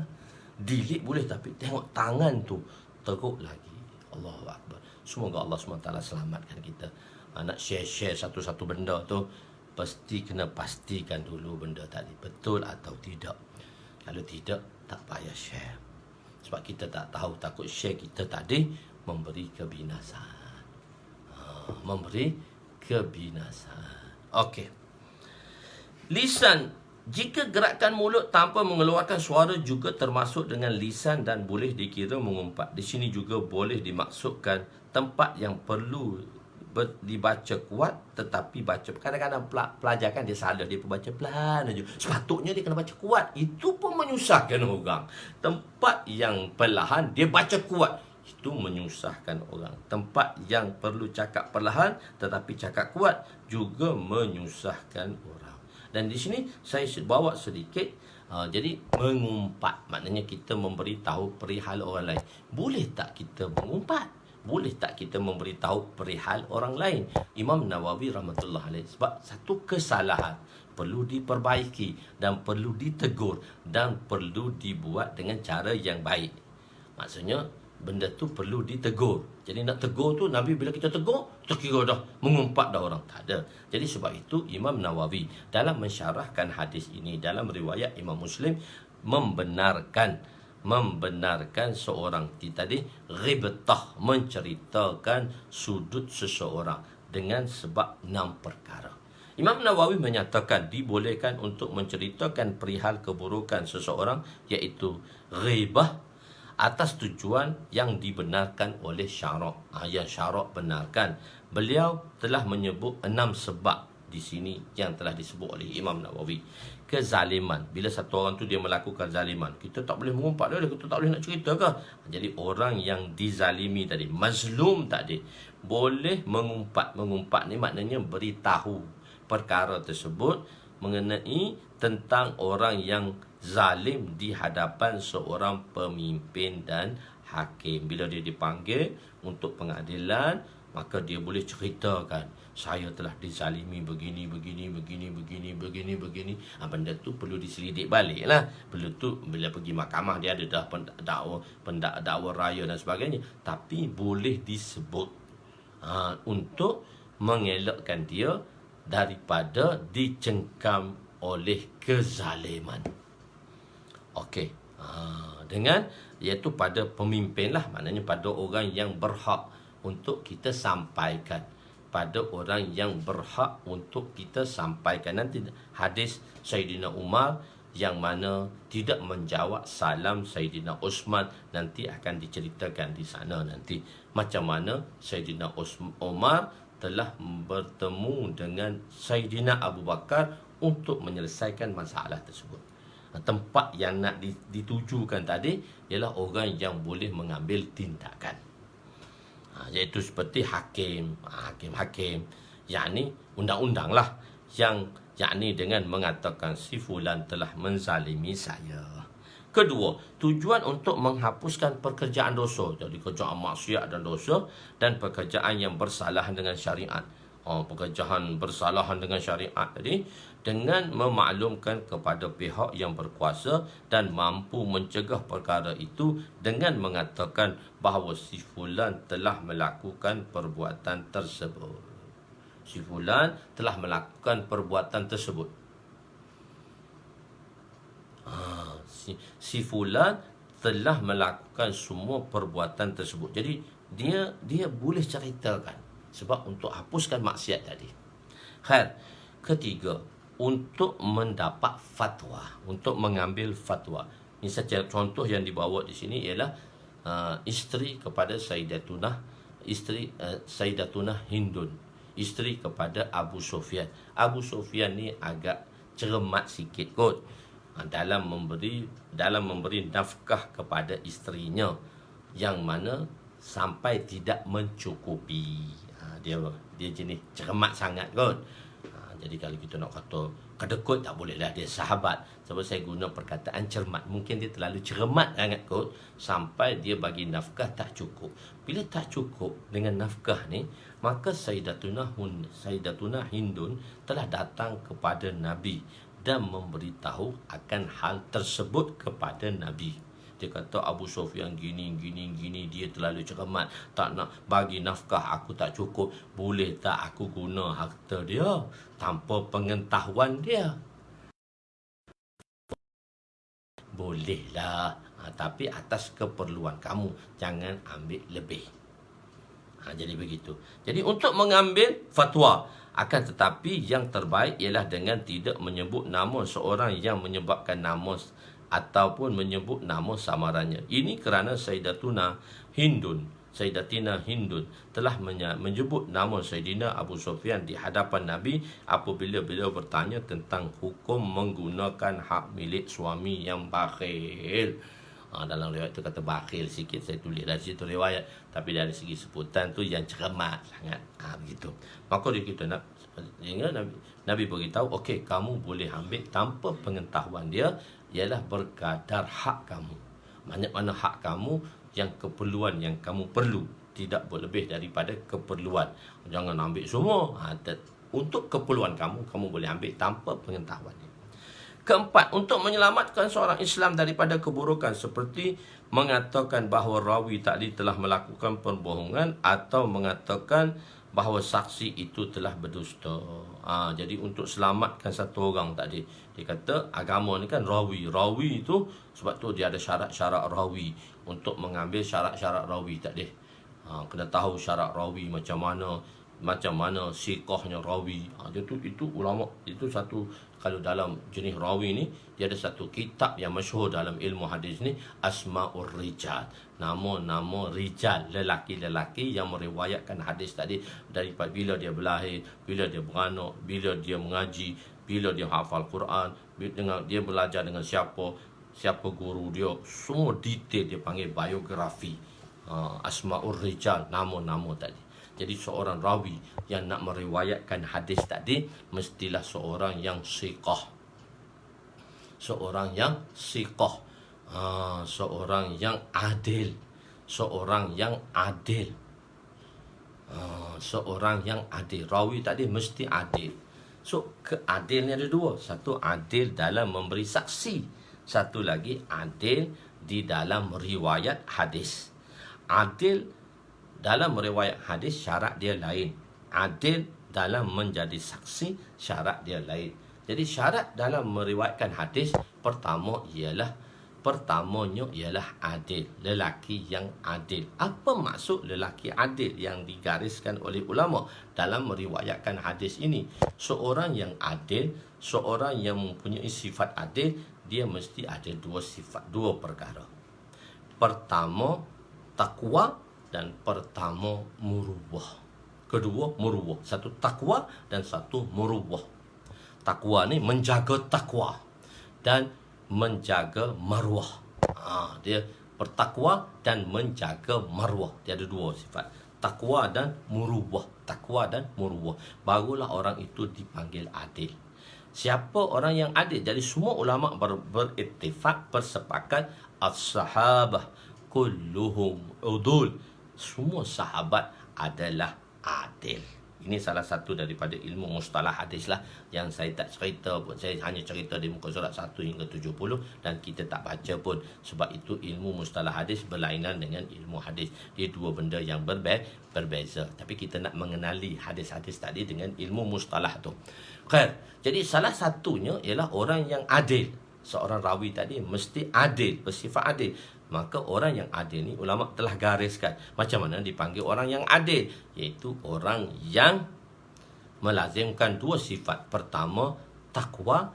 Delete boleh, tapi tengok tangan tu teruk lagi. Allahu Akbar. Semoga Allah SWT selamatkan kita. Nak share satu-satu benda tu, kena pastikan dulu benda tadi betul atau tidak. Kalau tidak, tak payah share. Sebab kita tak tahu, takut share kita tadi memberi kebinasaan. Okey. Lisan, jika gerakan mulut tanpa mengeluarkan suara juga termasuk dengan lisan dan boleh dikira mengumpat. Di sini juga boleh dimaksudkan tempat yang perlu dibaca kuat tetapi baca, kadang-kadang pelajar kan dia salah, dia baca pelan aja. Sepatutnya dia kena baca kuat. Itu pun menyusahkan orang. Tempat yang perlahan dia baca kuat, itu menyusahkan orang. Tempat yang perlu cakap perlahan tetapi cakap kuat juga menyusahkan orang. Dan di sini saya bawa sedikit. Jadi mengumpat, maknanya kita memberitahu perihal orang lain. Boleh tak kita mengumpat? Boleh tak kita memberitahu perihal orang lain? Imam Nawawi rahmatullah alaih, sebab satu kesalahan perlu diperbaiki dan perlu ditegur dan perlu dibuat dengan cara yang baik. Maksudnya benda tu perlu ditegur. Jadi nak tegur tu, Nabi bila kita tegur, terkira dah mengumpat dah orang. Tak ada. Jadi sebab itu Imam Nawawi dalam mensyarahkan hadis ini, dalam riwayat Imam Muslim, membenarkan seorang tadi ghibtah, menceritakan sudut seseorang dengan sebab 6 perkara. Imam Nawawi menyatakan dibolehkan untuk menceritakan perihal keburukan seseorang, iaitu ghibah, atas tujuan yang dibenarkan oleh syarak. Yang syarak benarkan. Beliau telah menyebut 6 sebab di sini yang telah disebut oleh Imam Nawawi. Kezaliman. Bila satu orang tu dia melakukan zaliman, kita tak boleh mengumpat dia, kita tak boleh nak cerita ke? Jadi orang yang dizalimi tadi, mazlum tadi, boleh mengumpat. Mengumpat ni maknanya beritahu perkara tersebut mengenai tentang orang yang zalim di hadapan seorang pemimpin dan hakim. Bila dia dipanggil untuk pengadilan, maka dia boleh ceritakan, saya telah dizalimi begini. Benda tu perlu diselidik balik lah. Perlu tu bila pergi mahkamah, dia ada dah pendakwa raya dan sebagainya. Tapi boleh disebut untuk mengelakkan dia daripada dicengkam oleh kezaliman. Okey. Dengan iaitu pada pemimpin lah, maknanya pada orang yang berhak untuk kita sampaikan, pada orang yang berhak untuk kita sampaikan. Nanti hadis Sayyidina Umar yang mana tidak menjawab salam Sayyidina Osman, nanti akan diceritakan di sana nanti macam mana Sayyidina Umar telah bertemu dengan Sayyidina Abu Bakar untuk menyelesaikan masalah tersebut. Tempat yang nak ditujukan tadi ialah orang yang boleh mengambil tindakan, iaitu seperti hakim, yakni undang-undang lah, yang yakni dengan mengatakan si fulan telah menzalimi saya. Kedua, tujuan untuk menghapuskan pekerjaan dosa, jadi kerjaan maksiat dan dosa, dan pekerjaan yang bersalahan dengan syariat. Pekerjaan bersalahan dengan syariat tadi, dengan memaklumkan kepada pihak yang berkuasa dan mampu mencegah perkara itu dengan mengatakan bahawa si fulan telah melakukan perbuatan tersebut. Si fulan telah melakukan perbuatan tersebut. Si fulan telah melakukan semua perbuatan tersebut. Jadi dia boleh ceritakan, sebab untuk hapuskan maksiat tadi. Khair. Ketiga, untuk mendapat fatwa, untuk mengambil fatwa. Ini saja contoh yang dibawa di sini ialah isteri kepada Sayyidatuna Hindun, isteri kepada Abu Sufyan. Abu Sufyan ni agak cermat sikit kot dalam memberi nafkah kepada isterinya, yang mana sampai tidak mencukupi. Dia jenis cermat sangat kot. Jadi kalau kita nak kata kedekut, tak bolehlah, dia sahabat. Sebab saya guna perkataan cermat. Mungkin dia terlalu cermat sangat kot, sampai dia bagi nafkah tak cukup. Bila tak cukup dengan nafkah ni, maka Sayyidatuna Hindun telah datang kepada Nabi dan memberitahu akan hal tersebut kepada Nabi. Dia kata Abu Sufyan gini, dia terlalu cermat, tak nak bagi nafkah, aku tak cukup. Boleh tak aku guna harta dia tanpa pengetahuan dia? Bolehlah, tapi atas keperluan kamu, jangan ambil lebih. Jadi begitu. Jadi untuk mengambil fatwa, akan tetapi yang terbaik ialah dengan tidak menyebut nama seorang yang menyebabkan nama ataupun menyebut nama samarannya. Ini kerana Sayyidatuna Hindun Sayyidatina Hindun telah menyebut nama Sayyidina Abu Sufyan di hadapan Nabi apabila beliau bertanya tentang hukum menggunakan hak milik suami yang bakhil. Dalam riwayat itu kata bakhil sikit, saya tulis dari situ riwayat, tapi dari segi sebutan tu yang cermat sangat. Begitu. Maka kita nak Nabi beritahu, okey, kamu boleh ambil tanpa pengetahuan dia, ialah berkadar hak kamu. Mana hak kamu yang keperluan yang kamu perlu, tidak berlebih daripada keperluan. Jangan ambil semua. Untuk keperluan kamu boleh ambil tanpa pengetahuan. Keempat, untuk menyelamatkan seorang Islam daripada keburukan seperti mengatakan bahawa rawi tadi telah melakukan perbohongan atau mengatakan bahawa saksi itu telah berdusta. Jadi untuk selamatkan satu orang tadi, dia kata agama ni kan rawi. Rawi itu sebab tu dia ada syarat-syarat rawi. Untuk mengambil syarat-syarat rawi tadi, kena tahu syarat rawi macam mana siqahnya rawi. Itu ulama itu satu. Kalau dalam jenis rawi ni, dia ada satu kitab yang masyhur dalam ilmu hadis ni, Asma'ur Rijal. Nama-nama rijal, lelaki-lelaki yang meriwayatkan hadis tadi, daripada bila dia berlahir, bila dia beranak, bila dia mengaji, bila dia hafal Quran, dia belajar dengan siapa guru dia, semua detail dia panggil biografi. Asma'ur Rijal, nama-nama tadi. Jadi seorang rawi yang nak meriwayatkan hadis tadi mestilah seorang yang siqah. Seorang yang siqah. Seorang yang adil. Seorang yang adil. Seorang yang adil. Rawi tadi mesti adil. So, keadil ni ada dua. Satu, adil dalam memberi saksi. Satu lagi, adil di dalam riwayat hadis. Adil dalam meriwayat hadis, syarat dia lain. Adil dalam menjadi saksi, syarat dia lain. Jadi syarat dalam meriwayatkan hadis, pertamanya ialah adil. Lelaki yang adil. Apa maksud lelaki adil yang digariskan oleh ulama dalam meriwayatkan hadis ini? Seorang yang adil, seorang yang mempunyai sifat adil, dia mesti ada dua sifat, dua perkara. Pertama, takwa, dan pertama muruwah. Kedua muruwah. Satu takwa dan satu muruwah. Takwa ni menjaga takwa dan menjaga marwah. Dia bertakwa dan menjaga marwah. Dia ada dua sifat. Takwa dan muruwah. Takwa dan muruwah. Barulah orang itu dipanggil adil. Siapa orang yang adil? Jadi semua ulama berittifaq, bersepakat, as-sahabah kulluhum udul. Semua sahabat adalah adil. Ini salah satu daripada ilmu mustalah hadis lah, yang saya tak cerita pun. Saya hanya cerita di muka surat 1 hingga 70 dan kita tak baca pun. Sebab itu ilmu mustalah hadis berlainan dengan ilmu hadis. Dia dua benda yang berbeza. Tapi kita nak mengenali hadis-hadis tadi dengan ilmu mustalah tu. Khair. Jadi salah satunya ialah orang yang adil. Seorang rawi tadi mesti adil, bersifat adil. Maka orang yang adil ni ulama telah gariskan macam mana dipanggil orang yang adil, iaitu orang yang melazimkan dua sifat. Pertama takwa,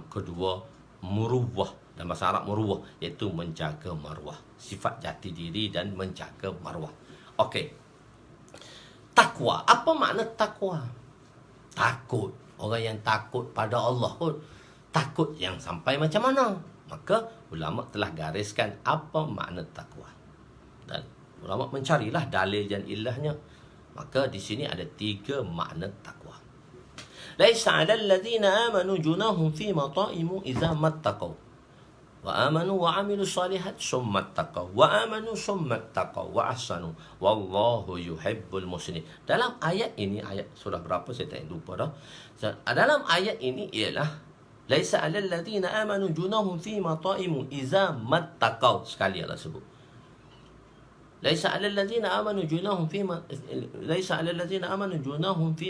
kedua muruwah. Dalam bahasa Arab muruwah iaitu menjaga marwah, sifat jati diri dan menjaga marwah. Okey. Takwa, apa makna takwa? Takut. Orang yang takut pada Allah pun takut yang sampai macam mana? Maka ulama telah gariskan apa makna takwa. Dan ulama mencarilah dalil dan ilahnya. Maka di sini ada 3 makna takwa. Laisa 'alal ladzina amanu junahum fi mata'imu idza mattaqaw wa amanu wa 'amilus shalihat summa taqaw wa amanu summa taqaw wa ahsanu wallahu yuhibbul muhsinin. Dalam ayat ini, ayat surah berapa saya tak lupa dah. Dalam ayat ini ialah laisa 'alal ladzina amanu junahum fi mata'imu idza mattaqaw. Sekali Allah sebut. Laisa 'alal ladzina amanu junahum fi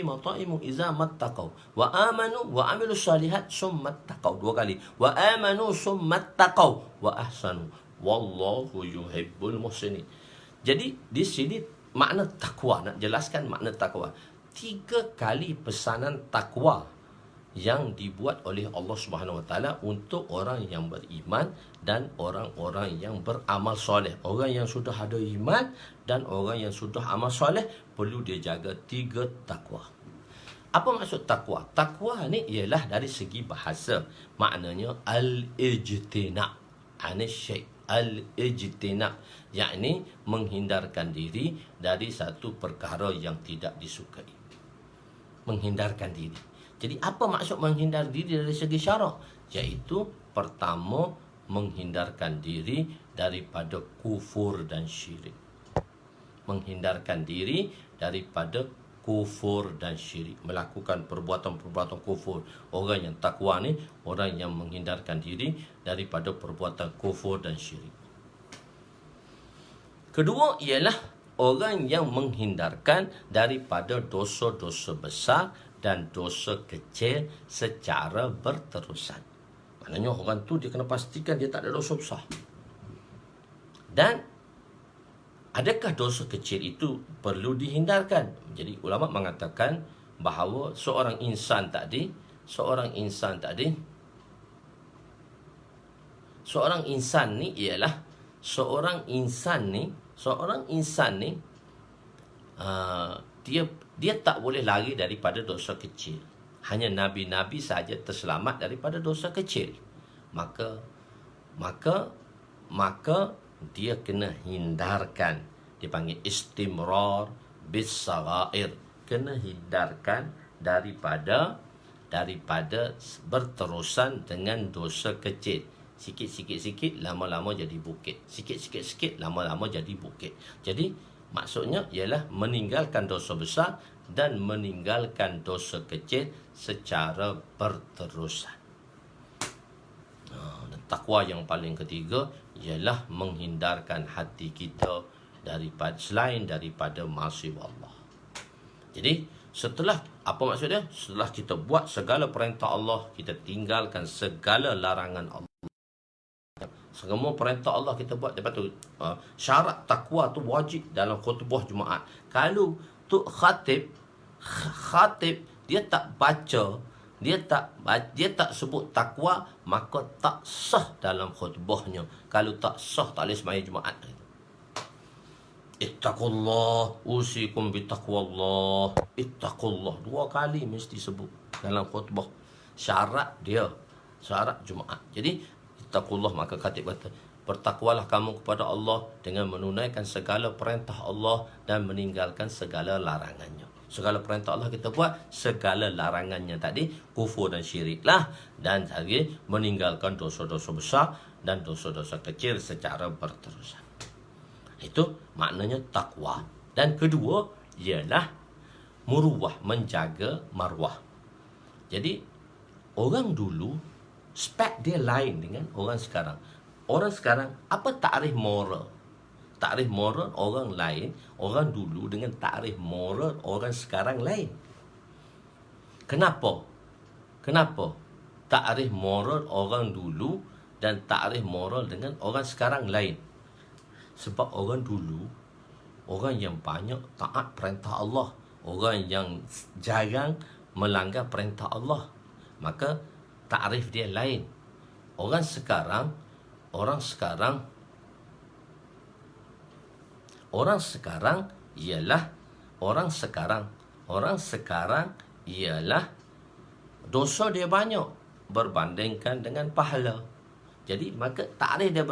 mata'imu idza mattaqaw wa amanu wa 'amilus shalihat summa taqaw. 2 kali. Wa amanu summa taqaw wa ahsanu wallahu yuhibbul muhsinin. Jadi di sini makna takwa, nak jelaskan makna takwa. 3 kali pesanan takwa yang dibuat oleh Allah Subhanahu Wa Taala untuk orang yang beriman dan orang-orang yang beramal soleh. Orang yang sudah ada iman dan orang yang sudah amal soleh perlu dia jaga 3 takwa. Apa maksud takwa? Takwa ni ialah dari segi bahasa, maknanya al-ijtina' ani syai' al-ijtina', yakni menghindarkan diri dari satu perkara yang tidak disukai. Menghindarkan diri. Jadi apa maksud menghindar diri dari segi syarak? Iaitu pertama, menghindarkan diri daripada kufur dan syirik. Menghindarkan diri daripada kufur dan syirik, melakukan perbuatan-perbuatan kufur. Orang yang takwa ni orang yang menghindarkan diri daripada perbuatan kufur dan syirik. Kedua ialah orang yang menghindarkan daripada dosa-dosa besar dan dosa kecil secara berterusan. Maknanya orang tu dia kena pastikan dia tak ada dosa besar. Dan adakah dosa kecil itu perlu dihindarkan? Jadi ulama mengatakan bahawa seorang insan tadi dia tak boleh lari daripada dosa kecil. Hanya nabi-nabi saja terselamat daripada dosa kecil. Maka dia kena hindarkan. Dipanggil istimrar bis sagair. Kena hindarkan daripada berterusan dengan dosa kecil. Sikit-sikit lama-lama jadi bukit. Sikit-sikit lama-lama jadi bukit. Jadi maksudnya ialah meninggalkan dosa besar dan meninggalkan dosa kecil secara berterusan. Dan takwa yang paling ketiga ialah menghindarkan hati kita selain daripada maksiat Allah. Jadi setelah, apa maksudnya? Setelah kita buat segala perintah Allah, kita tinggalkan segala larangan Allah. Semua perintah Allah kita buat. Lepas tu syarat takwa tu wajib dalam khutbah Jumaat. Kalau tu khatib dia tak baca, dia tak sebut takwa, maka tak sah dalam khutbahnya. Kalau tak sah, tak boleh sembahyang Jumaat. Ittaqullah, usikum bitaqwallah. Ittaqullah 2 kali mesti sebut dalam khutbah. Syarat Jumaat. Jadi ittaqullah, maka khatib kata, bertakwalah kamu kepada Allah dengan menunaikan segala perintah Allah dan meninggalkan segala larangannya. Segala perintah Allah kita buat, segala larangannya tadi kufur dan syirik lah, dan lagi meninggalkan dosa-dosa besar dan dosa-dosa kecil secara berterusan. Itu maknanya takwa. Dan kedua ialah muruwah, menjaga marwah. Jadi orang dulu spek dia lain dengan orang sekarang. Orang sekarang, apa takrif moral? Takrif moral orang lain, orang dulu dengan takrif moral orang sekarang lain. Kenapa? Takrif moral orang dulu dan takrif moral dengan orang sekarang lain. Sebab orang dulu, orang yang banyak taat perintah Allah, orang yang jarang melanggar perintah Allah, maka takrif dia lain. Orang sekarang ialah dosa dia banyak berbandingkan dengan pahala. Jadi maka takrif dia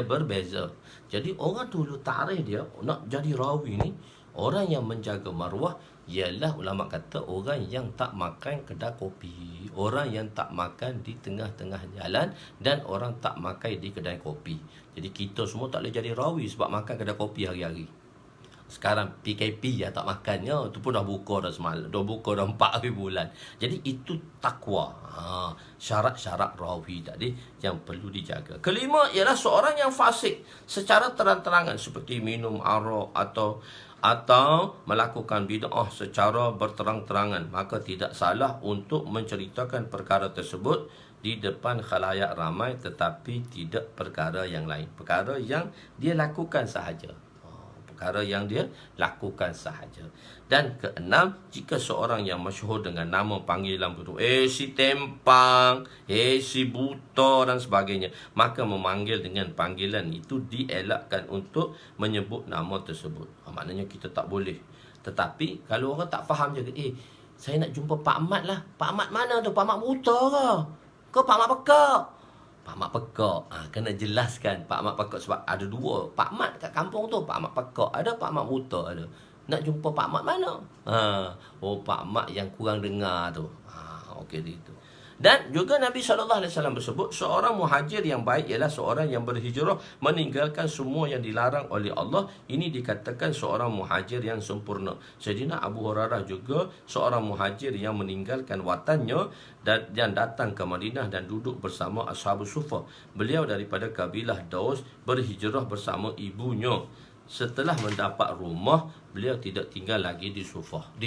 berbeza. Jadi orang dulu takrif dia nak jadi rawi ni, orang yang menjaga marwah ialah ulama kata orang yang tak makan kedai kopi, orang yang tak makan di tengah-tengah jalan, dan orang tak makan di kedai kopi. Jadi kita semua tak boleh jadi rawi sebab makan kedai kopi hari-hari. Sekarang PKP ya, tak makannya, tu pun dah buka dah semalam, dah buka dah 4 hari bulan. Jadi itu takwa. Syarat-syarat rawi tadi yang perlu dijaga. Kelima ialah seorang yang fasik secara terang-terangan, seperti minum arak atau melakukan bid'ah secara berterang-terangan, maka tidak salah untuk menceritakan perkara tersebut di depan khalayak ramai, tetapi tidak perkara yang lain, perkara yang dia lakukan sahaja. perkara yang dia lakukan sahaja. Dan keenam, jika seorang yang masyhur dengan nama panggilan betul, si tempang, si buta dan sebagainya, maka memanggil dengan panggilan itu dielakkan untuk menyebut nama tersebut. Maknanya kita tak boleh. Tetapi kalau orang tak faham je, saya nak jumpa Pak Mat lah. Pak Mat mana tu? Pak Mat buta ke? Ke Pak Mat pekak? Pak Mat pekak. Kena jelaskan Pak Mat pekak sebab ada dua. Pak Mat kat kampung tu, Pak Mat pekak ada, Pak Mat buta ada. Nak jumpa Pak Mat mana? Pak Mat yang kurang dengar tu. Okey itu. Dan juga Nabi SAW bersebut, seorang muhajir yang baik ialah seorang yang berhijrah meninggalkan semua yang dilarang oleh Allah. Ini dikatakan seorang muhajir yang sempurna. Sayyidina Abu Hurairah juga seorang muhajir yang meninggalkan watannya dan datang ke Madinah dan duduk bersama Ashabus Suffah. Beliau daripada kabilah Daus berhijrah bersama ibunya. Setelah mendapat rumah, beliau tidak tinggal lagi di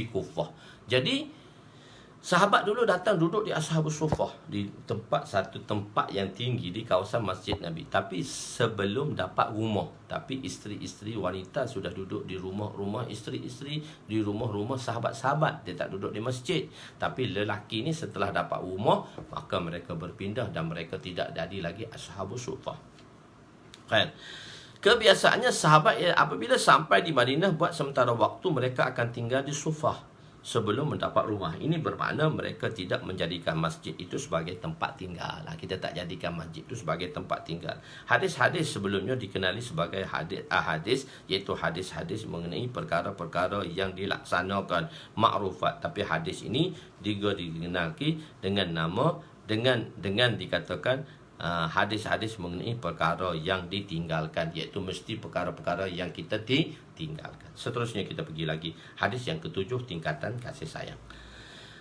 Kufah. Jadi sahabat dulu datang duduk di Ashabus Suffah, di satu tempat yang tinggi di kawasan Masjid Nabi. Tapi sebelum dapat rumah, tapi isteri-isteri wanita sudah duduk di rumah-rumah isteri-isteri, di rumah-rumah sahabat-sahabat. Dia tak duduk di masjid. Tapi lelaki ni setelah dapat rumah, maka mereka berpindah dan mereka tidak jadi lagi Ashabus Suffah. Kan? Kebiasaannya sahabat apabila sampai di Madinah buat sementara waktu, mereka akan tinggal di Suffah sebelum mendapat rumah. Ini bermakna mereka tidak menjadikan masjid itu sebagai tempat tinggal. Kita tak jadikan masjid itu sebagai tempat tinggal. Hadis-hadis sebelumnya dikenali sebagai hadis ahadis, iaitu hadis-hadis mengenai perkara-perkara yang dilaksanakan makrufat. Tapi hadis ini juga dikenali dengan nama dengan dikatakan hadis-hadis mengenai perkara yang ditinggalkan, iaitu mesti perkara-perkara yang kita ditinggalkan. Seterusnya kita pergi lagi. Hadis yang ketujuh, tingkatan kasih sayang.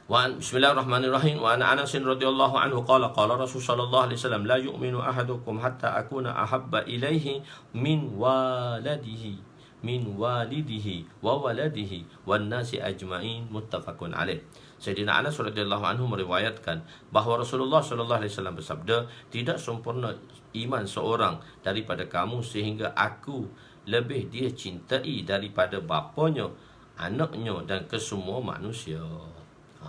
Bismillahirrahmanirrahim. Wa ana Anas radhiyallahu anhu qala Rasul sallallahu alaihi wasallam la yu'minu ahadukum hatta akuna ahabba ilaihi min walidihi wa waladihi wan nasi ajma'in, muttafaqun alaih. Sayyidina Anas radhiyallahu anhu meriwayatkan bahawa Rasulullah sallallahu alaihi wasallam bersabda, tidak sempurna iman seorang daripada kamu sehingga aku lebih dia cintai daripada bapanya, anaknya dan kesemua manusia.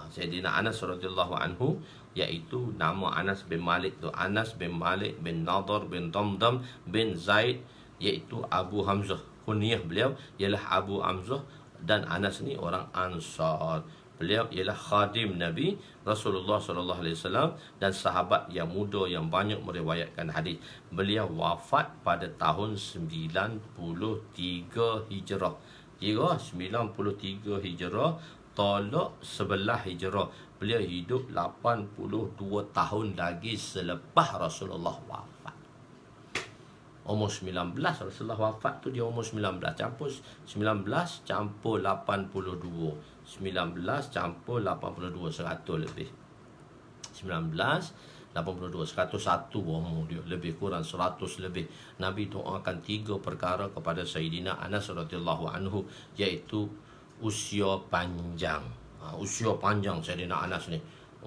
Sayyidina Anas radhiyallahu anhu, iaitu nama Anas bin Malik tu Anas bin Malik bin Nadar bin Damdam bin Zaid, iaitu Abu Hamzah. Kunyah beliau ialah Abu Hamzah, dan Anas ni orang Ansar. Beliau ialah khadim Nabi Rasulullah SAW dan sahabat yang muda yang banyak meriwayatkan hadis. Beliau wafat pada tahun 93 Hijrah. Kira 93 Hijrah tolak 11 Hijrah. Beliau hidup 82 tahun lagi selepas Rasulullah wafat. Umur 19, Rasulullah wafat tu dia umur 19. Campur 19 campur 82. 19 campur 82, 100 lebih. 19, 82, 101 umur dia. Lebih kurang 100 lebih. Nabi doakan 3 perkara kepada Sayyidina Anas radhiyallahu anhu, iaitu usia panjang. Usia panjang Sayyidina Anas ni.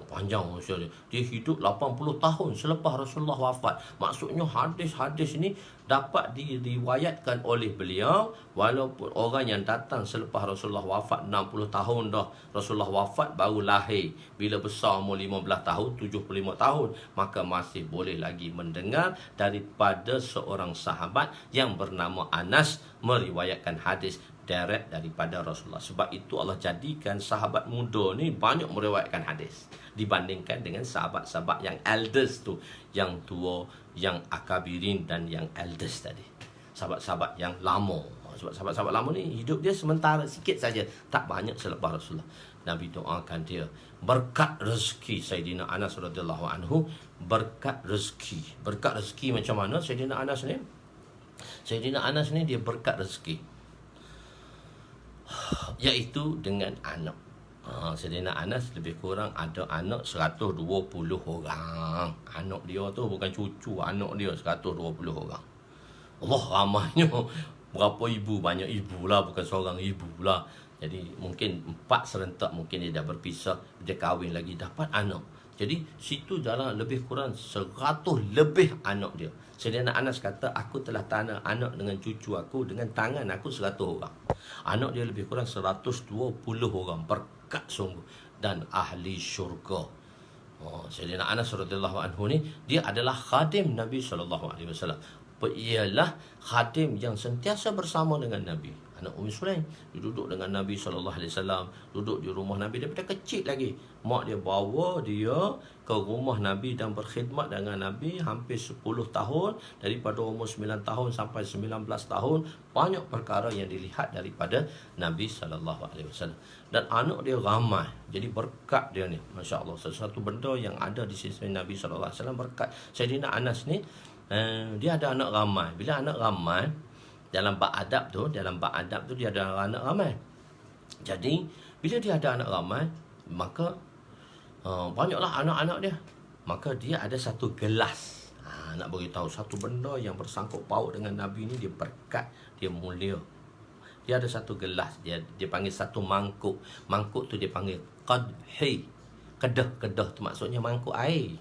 Panjang usia dia. Dia hidup 80 tahun selepas Rasulullah wafat. Maksudnya hadis-hadis ini dapat diriwayatkan oleh beliau walaupun orang yang datang selepas Rasulullah wafat 60 tahun dah. Rasulullah wafat baru lahir. Bila besar umur 15 tahun, 75 tahun, maka masih boleh lagi mendengar daripada seorang sahabat yang bernama Anas meriwayatkan hadis direct daripada Rasulullah. Sebab itu Allah jadikan sahabat muda ni banyak meriwayatkan hadis dibandingkan dengan sahabat-sahabat yang elders tu, yang tua, yang akabirin dan yang elders tadi. Sahabat-sahabat yang lama. Sebab sahabat-sahabat lama ni hidup dia sementara sikit saja, tak banyak selepas Rasulullah. Nabi doakan dia berkat rezeki. Sayyidina Anas radhiyallahu anhu berkat rezeki. Berkat rezeki macam mana Sayyidina Anas ni? Sayyidina Anas ni dia berkat rezeki, iaitu dengan anak. Sayyidina Anas lebih kurang ada anak 120 orang. Anak dia tu bukan cucu, anak dia 120 orang. Allah, ramainya. Berapa ibu? Banyak ibu lah, bukan seorang ibu lah. Jadi mungkin 4 serentak, mungkin dia dah berpisah, dia kahwin lagi, dapat anak. Jadi situ dalam lebih kurang 100 lebih anak dia. Sayyidina Anas kata, aku telah tanah anak dengan cucu aku dengan tangan aku 100 orang. Anak dia lebih kurang 120 orang. Berkat sungguh. Dan ahli syurga. Sayyidina Anas radhiyallahu anhu ni, dia adalah khadim Nabi SAW. Ialah khadim yang sentiasa bersama dengan Nabi. Anak Ummi Sulaim, dia duduk dengan Nabi SAW, duduk di rumah Nabi daripada kecil lagi. Mak dia bawa dia ke rumah Nabi dan berkhidmat dengan Nabi hampir 10 tahun. Daripada umur 9 tahun sampai 19 tahun. Banyak perkara yang dilihat daripada Nabi SAW. Dan anak dia ramai. Jadi berkat dia ni, Masya Allah, sesuatu benda yang ada di sisi Nabi SAW berkat. Sayyidina Anas ni, dia ada anak ramai. Bila anak ramai, dalam bab adab tu dia ada anak ramai. Jadi bila dia ada anak ramai, maka banyaklah anak-anak dia. Maka dia ada satu gelas. Nak beritahu satu benda yang bersangkut paut dengan Nabi ni, dia berkat, dia mulia. Dia ada satu gelas, dia panggil satu mangkuk. Mangkuk tu dia panggil qadhi. Kedah tu maksudnya mangkuk air.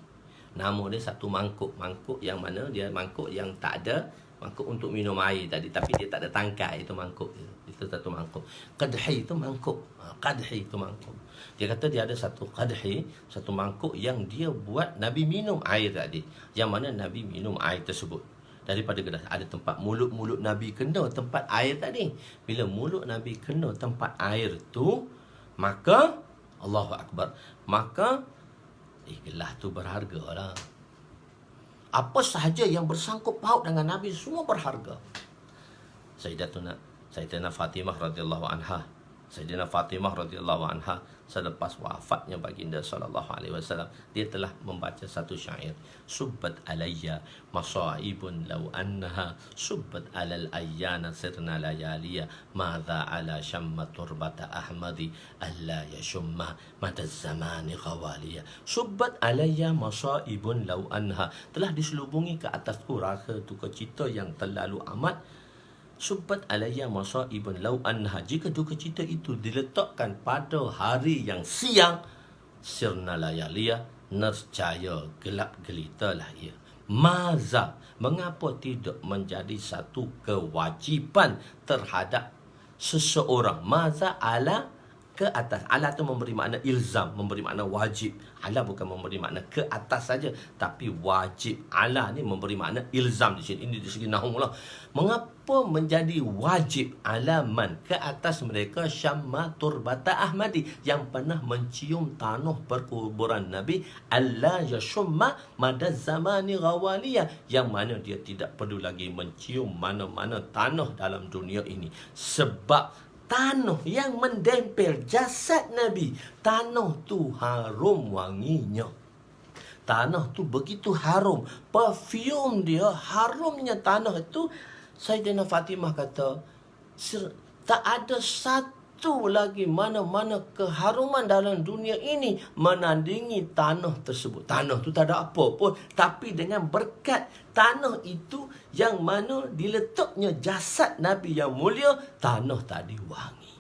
Nama dia satu mangkuk. Mangkuk yang mana dia mangkuk yang tak ada, mangkuk untuk minum air tadi, tapi dia tak ada tangkai, itu mangkuk. Itu satu mangkuk. Qadhi itu mangkuk. Qadhi itu mangkuk. Dia kata dia ada satu qadhi, satu mangkuk yang dia buat Nabi minum air tadi. Yang mana Nabi minum air tersebut daripada gelas. Ada tempat mulut Nabi kena tempat air tadi. Bila mulut Nabi kena tempat air tu, maka Allahu Akbar, maka gelas tu berharga lah. Apa sahaja yang bersangkut paut dengan Nabi semua berharga. Sayyidatina Fatimah radhiyallahu anha selepas wafatnya baginda sallallahu alaihi wasallam, dia telah membaca satu syair, subbat alayya masaibun law annaha subbat alal ayyana sirna layaliya madza ala shamma turbata ahmadi alla yashumma mata zamani ghawaliya. Subbat alayya masaibun law anha, telah diselubungi ke atasku rasa duka cita yang terlalu amat. Subbat alayya masaibun law anha, jika duka cita itu diletakkan pada hari yang siang, sirna layaliya, nescaya gelap gelitalah ia. Maza, mengapa tidak menjadi satu kewajipan terhadap seseorang? Maza ala, ke atas. Ala tu memberi makna ilzam, memberi makna wajib. Ala bukan memberi makna ke atas saja, tapi wajib. Ala ni memberi makna ilzam di sini. Ini di segi nahwu lah. Mengapa menjadi wajib alaman ke atas mereka syamma turbata ahmadi, yang pernah mencium tanah perkuburan Nabi, alla yashumma mada zamani ghawaliya, yang mana dia tidak perlu lagi mencium mana-mana tanah dalam dunia ini. Sebab tanah yang mendempel jasad Nabi, tanah tu harum wanginya. Tanah tu begitu harum, perfume dia, harumnya tanah itu. Sayyidina Fatimah kata, tak ada satu lagi mana-mana keharuman dalam dunia ini menandingi tanah tersebut. Tanah tu tak ada apa pun, tapi dengan berkat tanah itu yang mana diletaknya jasad Nabi yang mulia, tanah tadi wangi.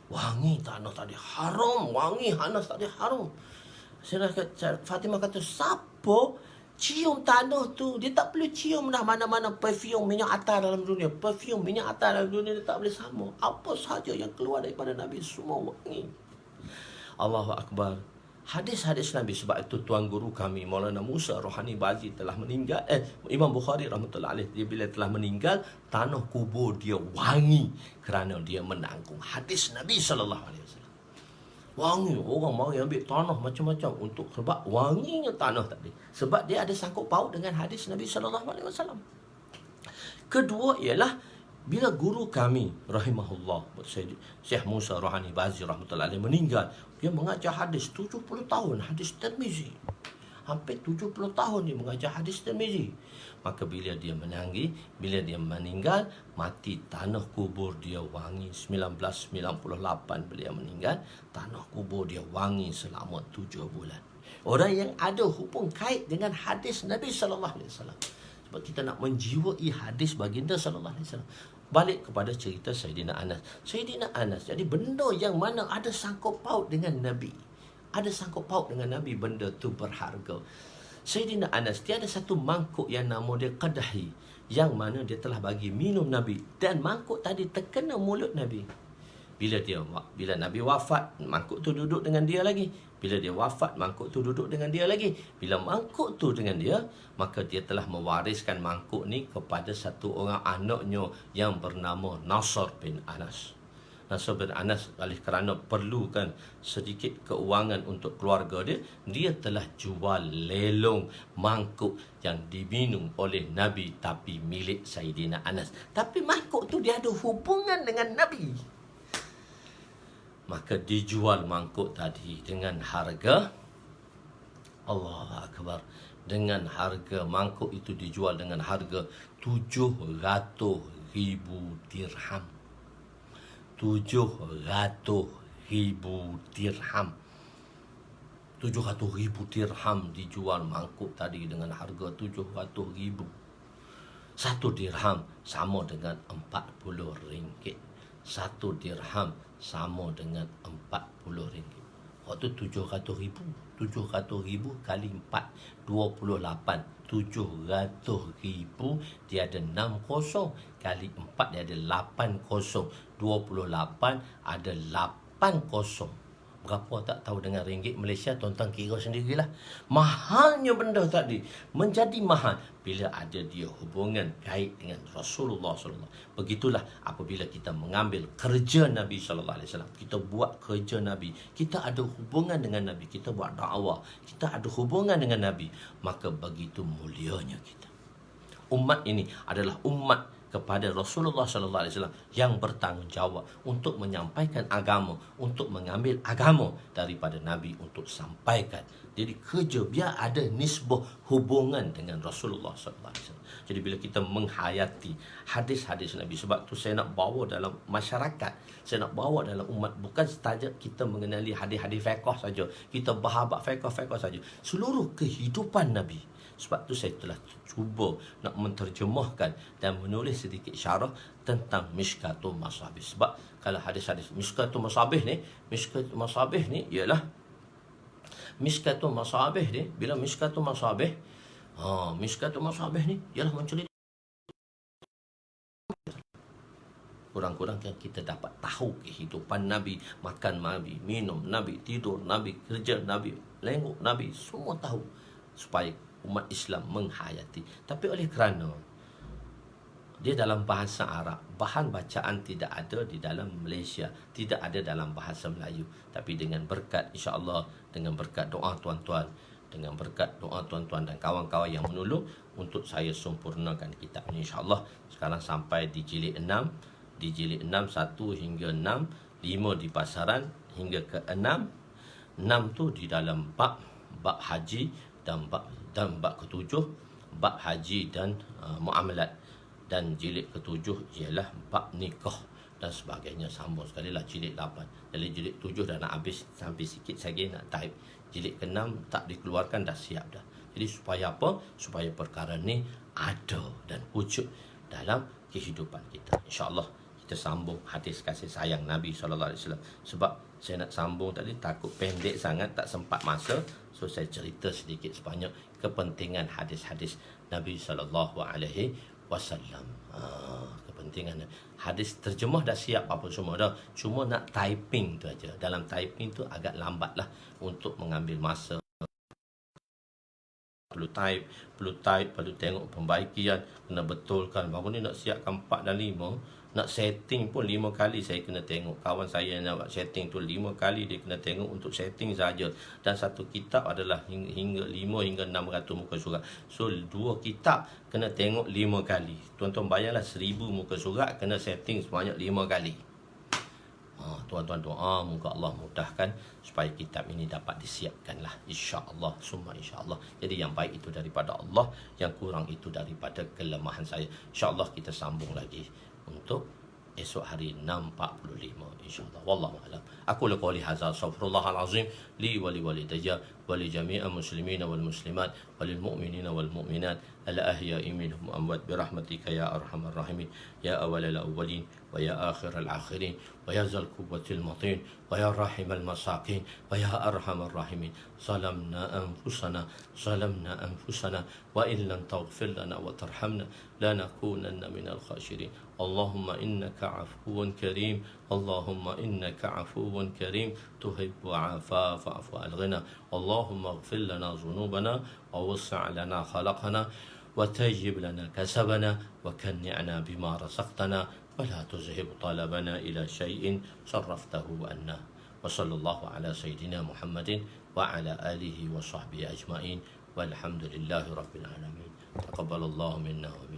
Wangi tanah tadi, harum, wangi hanas tadi harum. Fatimah kata, siapa cium tanah tu, dia tak perlu cium dah mana-mana perfume minyak atar dalam dunia. Perfume minyak atar dalam dunia dia tak boleh sama. Apa sahaja yang keluar daripada Nabi semua wangi. Allahu Akbar. Hadis-hadis Nabi, sebab itu tuan guru kami Maulana Musa Rohani Bazi telah meninggal. Imam Bukhari rahmatullahi alaih, dia bila telah meninggal, tanah kubur dia wangi kerana dia menanggung hadis Nabi sallallahu alaihi wasallam. Wangi, orang mari ambil tanah macam-macam untuk, sebab wanginya tanah tadi. Sebab dia ada sangkut paut dengan hadis Nabi sallallahu alaihi wasallam. Kedua ialah bila guru kami rahimahullah Syekh Musa Rohani Bazi rahmatullahi alaih meninggal, dia mengajar hadis 70 tahun, hadis Tirmizi. Hampir 70 tahun dia mengajar hadis Tirmizi. Maka bila dia meninggal, mati, tanah kubur dia wangi. 1998 beliau meninggal, tanah kubur dia wangi selama 7 bulan. Orang yang ada hubung kait dengan hadis Nabi sallallahu alaihi wasallam. Sebab kita nak menjiwai hadis baginda sallallahu alaihi wasallam. Balik kepada cerita Sayyidina Anas. Sayyidina Anas, jadi benda yang mana ada sangkut paut dengan Nabi, ada sangkut paut dengan Nabi, benda tu berharga. Sayyidina Anas, dia ada satu mangkuk yang nama dia qadahi, yang mana dia telah bagi minum Nabi, dan mangkuk tadi terkena mulut Nabi. Bila Nabi wafat, mangkuk tu duduk dengan dia lagi. Bila dia wafat, mangkuk tu duduk dengan dia lagi. Bila mangkuk tu dengan dia, maka dia telah mewariskan mangkuk ni kepada satu orang anaknya yang bernama Nasr bin Anas. Nasr bin Anas, oleh kerana perlukan sedikit keuangan untuk keluarga dia, dia telah jual lelong mangkuk yang diminum oleh Nabi tapi milik Sayyidina Anas. Tapi mangkuk tu dia ada hubungan dengan Nabi. Maka dijual mangkuk tadi dengan harga, Allah Akbar, dengan harga, mangkuk itu dijual dengan harga 700,000 dirham. 700,000 dirham. 700,000 dirham dijual mangkuk tadi dengan harga 700,000. Satu dirham sama dengan 40 ringgit. Satu dirham sama dengan 40 ringgit. Waktu 700,000. 700,000 kali 4, 28. 700,000 dia ada 6 kosong. Kali 4 dia ada 8 kosong. 28 ada 8 kosong. Berapa tak tahu dengan ringgit Malaysia, tuan-tuan kira sendirilah. Mahalnya benda tadi. Menjadi mahal bila ada dia hubungan kait dengan Rasulullah SAW. Begitulah apabila kita mengambil kerja Nabi SAW. Kita buat kerja Nabi. Kita ada hubungan dengan Nabi. Kita buat dakwah. Kita ada hubungan dengan Nabi. Maka begitu mulianya kita. Umat ini adalah umat kepada Rasulullah SAW yang bertanggungjawab untuk menyampaikan agama, untuk mengambil agama daripada Nabi untuk sampaikan. Jadi kerja biar ada nisbah hubungan dengan Rasulullah SAW. Jadi bila kita menghayati hadis-hadis Nabi, sebab tu saya nak bawa dalam masyarakat, saya nak bawa dalam umat, bukan sahaja kita mengenali hadis-hadis fiqh saja, kita bahabat fiqh saja, seluruh kehidupan Nabi. Sebab tu saya telah cuba nak menterjemahkan dan menulis sedikit syarah tentang Mishkatul Masabih. Sebab kalau hadis-hadis Mishkatul Masabih ni, ialah Mishkatul Masabih ni, bila Mishkatul Masabih, Mishkatul Masabih ni ialah menceritakan kurang-kurang yang kita dapat tahu kehidupan Nabi, makan Nabi, minum Nabi, tidur Nabi, kerja Nabi, lengok Nabi, semua tahu supaya umat Islam menghayati. Tapi oleh kerana dia dalam bahasa Arab, bahan bacaan tidak ada di dalam Malaysia, tidak ada dalam bahasa Melayu. Tapi dengan berkat, insya-Allah, dengan berkat doa tuan-tuan, dengan berkat doa tuan-tuan dan kawan-kawan yang menolong, untuk saya sempurnakan kitab ini, insya-Allah. Sekarang sampai di jilid 6, di jilid 6 1 hingga 6, 5 di pasaran hingga ke 6. 6 tu di dalam bab haji dan bab ke-7 bab haji dan muamalat, dan jilid ke-7 ialah bab nikah dan sebagainya. Sambung sekali lah jilid 8. Jadi jilid 7 dah nak habis, sampai sikit lagi nak type. Jilid ke-6 tak dikeluarkan, dah siap dah. Jadi supaya apa? Supaya perkara ni ada dan wujud dalam kehidupan kita. InsyaAllah kita sambung hadis kasih sayang Nabi SAW. Sebab saya nak sambung tadi, takut pendek sangat, tak sempat masa. So saya cerita sedikit sebanyak kepentingan hadis-hadis Nabi SAW. Kepentingan hadis terjemah dah siap apa semua dah. Cuma nak typing tu aja. Dalam typing tu agak lambat lah untuk mengambil masa. Perlu tengok pembaikian, kena betulkan. Baru ni nak siapkan 4 dan 5. Nak setting pun 5 kali saya kena tengok. Kawan saya yang nak buat setting tu 5 kali dia kena tengok untuk setting saja. Dan satu kitab adalah hingga 5 hingga 600 muka surat. So 2 kitab kena tengok 5 kali. Tuan-tuan bayanglah 1000 muka surat kena setting sebanyak 5 kali. Tuan-tuan doa moga Allah mudahkan supaya kitab ini dapat disiapkan lah, insya-Allah, summa insya-Allah. Jadi yang baik itu daripada Allah, yang kurang itu daripada kelemahan saya. Insya-Allah kita sambung lagi untuk esok hari 6.45 insya-Allah. Wallahu a'lam. أقول قولي هذا أستغفر الله العظيم لي ولوالدي ولجميع المسلمين والمسلمات وللمؤمنين والمؤمنات الأحياء منهم أموات برحمتك يا أرحم الراحمين يا أول الأولين ويا آخر الآخرين ويا ذا القوة المتين ويا راحم المساكين ويا أرحم الراحمين ظلمنا أنفسنا وإن لم تغفر لنا وترحمنا لنكونن من الخاسرين اللهم إنك عفو كريم اللهم إنك عفو كريم تحب عفا فاعف عنا اللهم اغفر لنا ذنوبنا ووسع لنا خلقنا وتجب لنا كسبنا وكنعنا بما رزقتنا ولا تذهب طلبنا إلى شيء صرفته عنا وصلى الله على سيدنا محمد وعلى آله وصحبه أجمعين والحمد لله رب العالمين تقبل الله منا ومنكم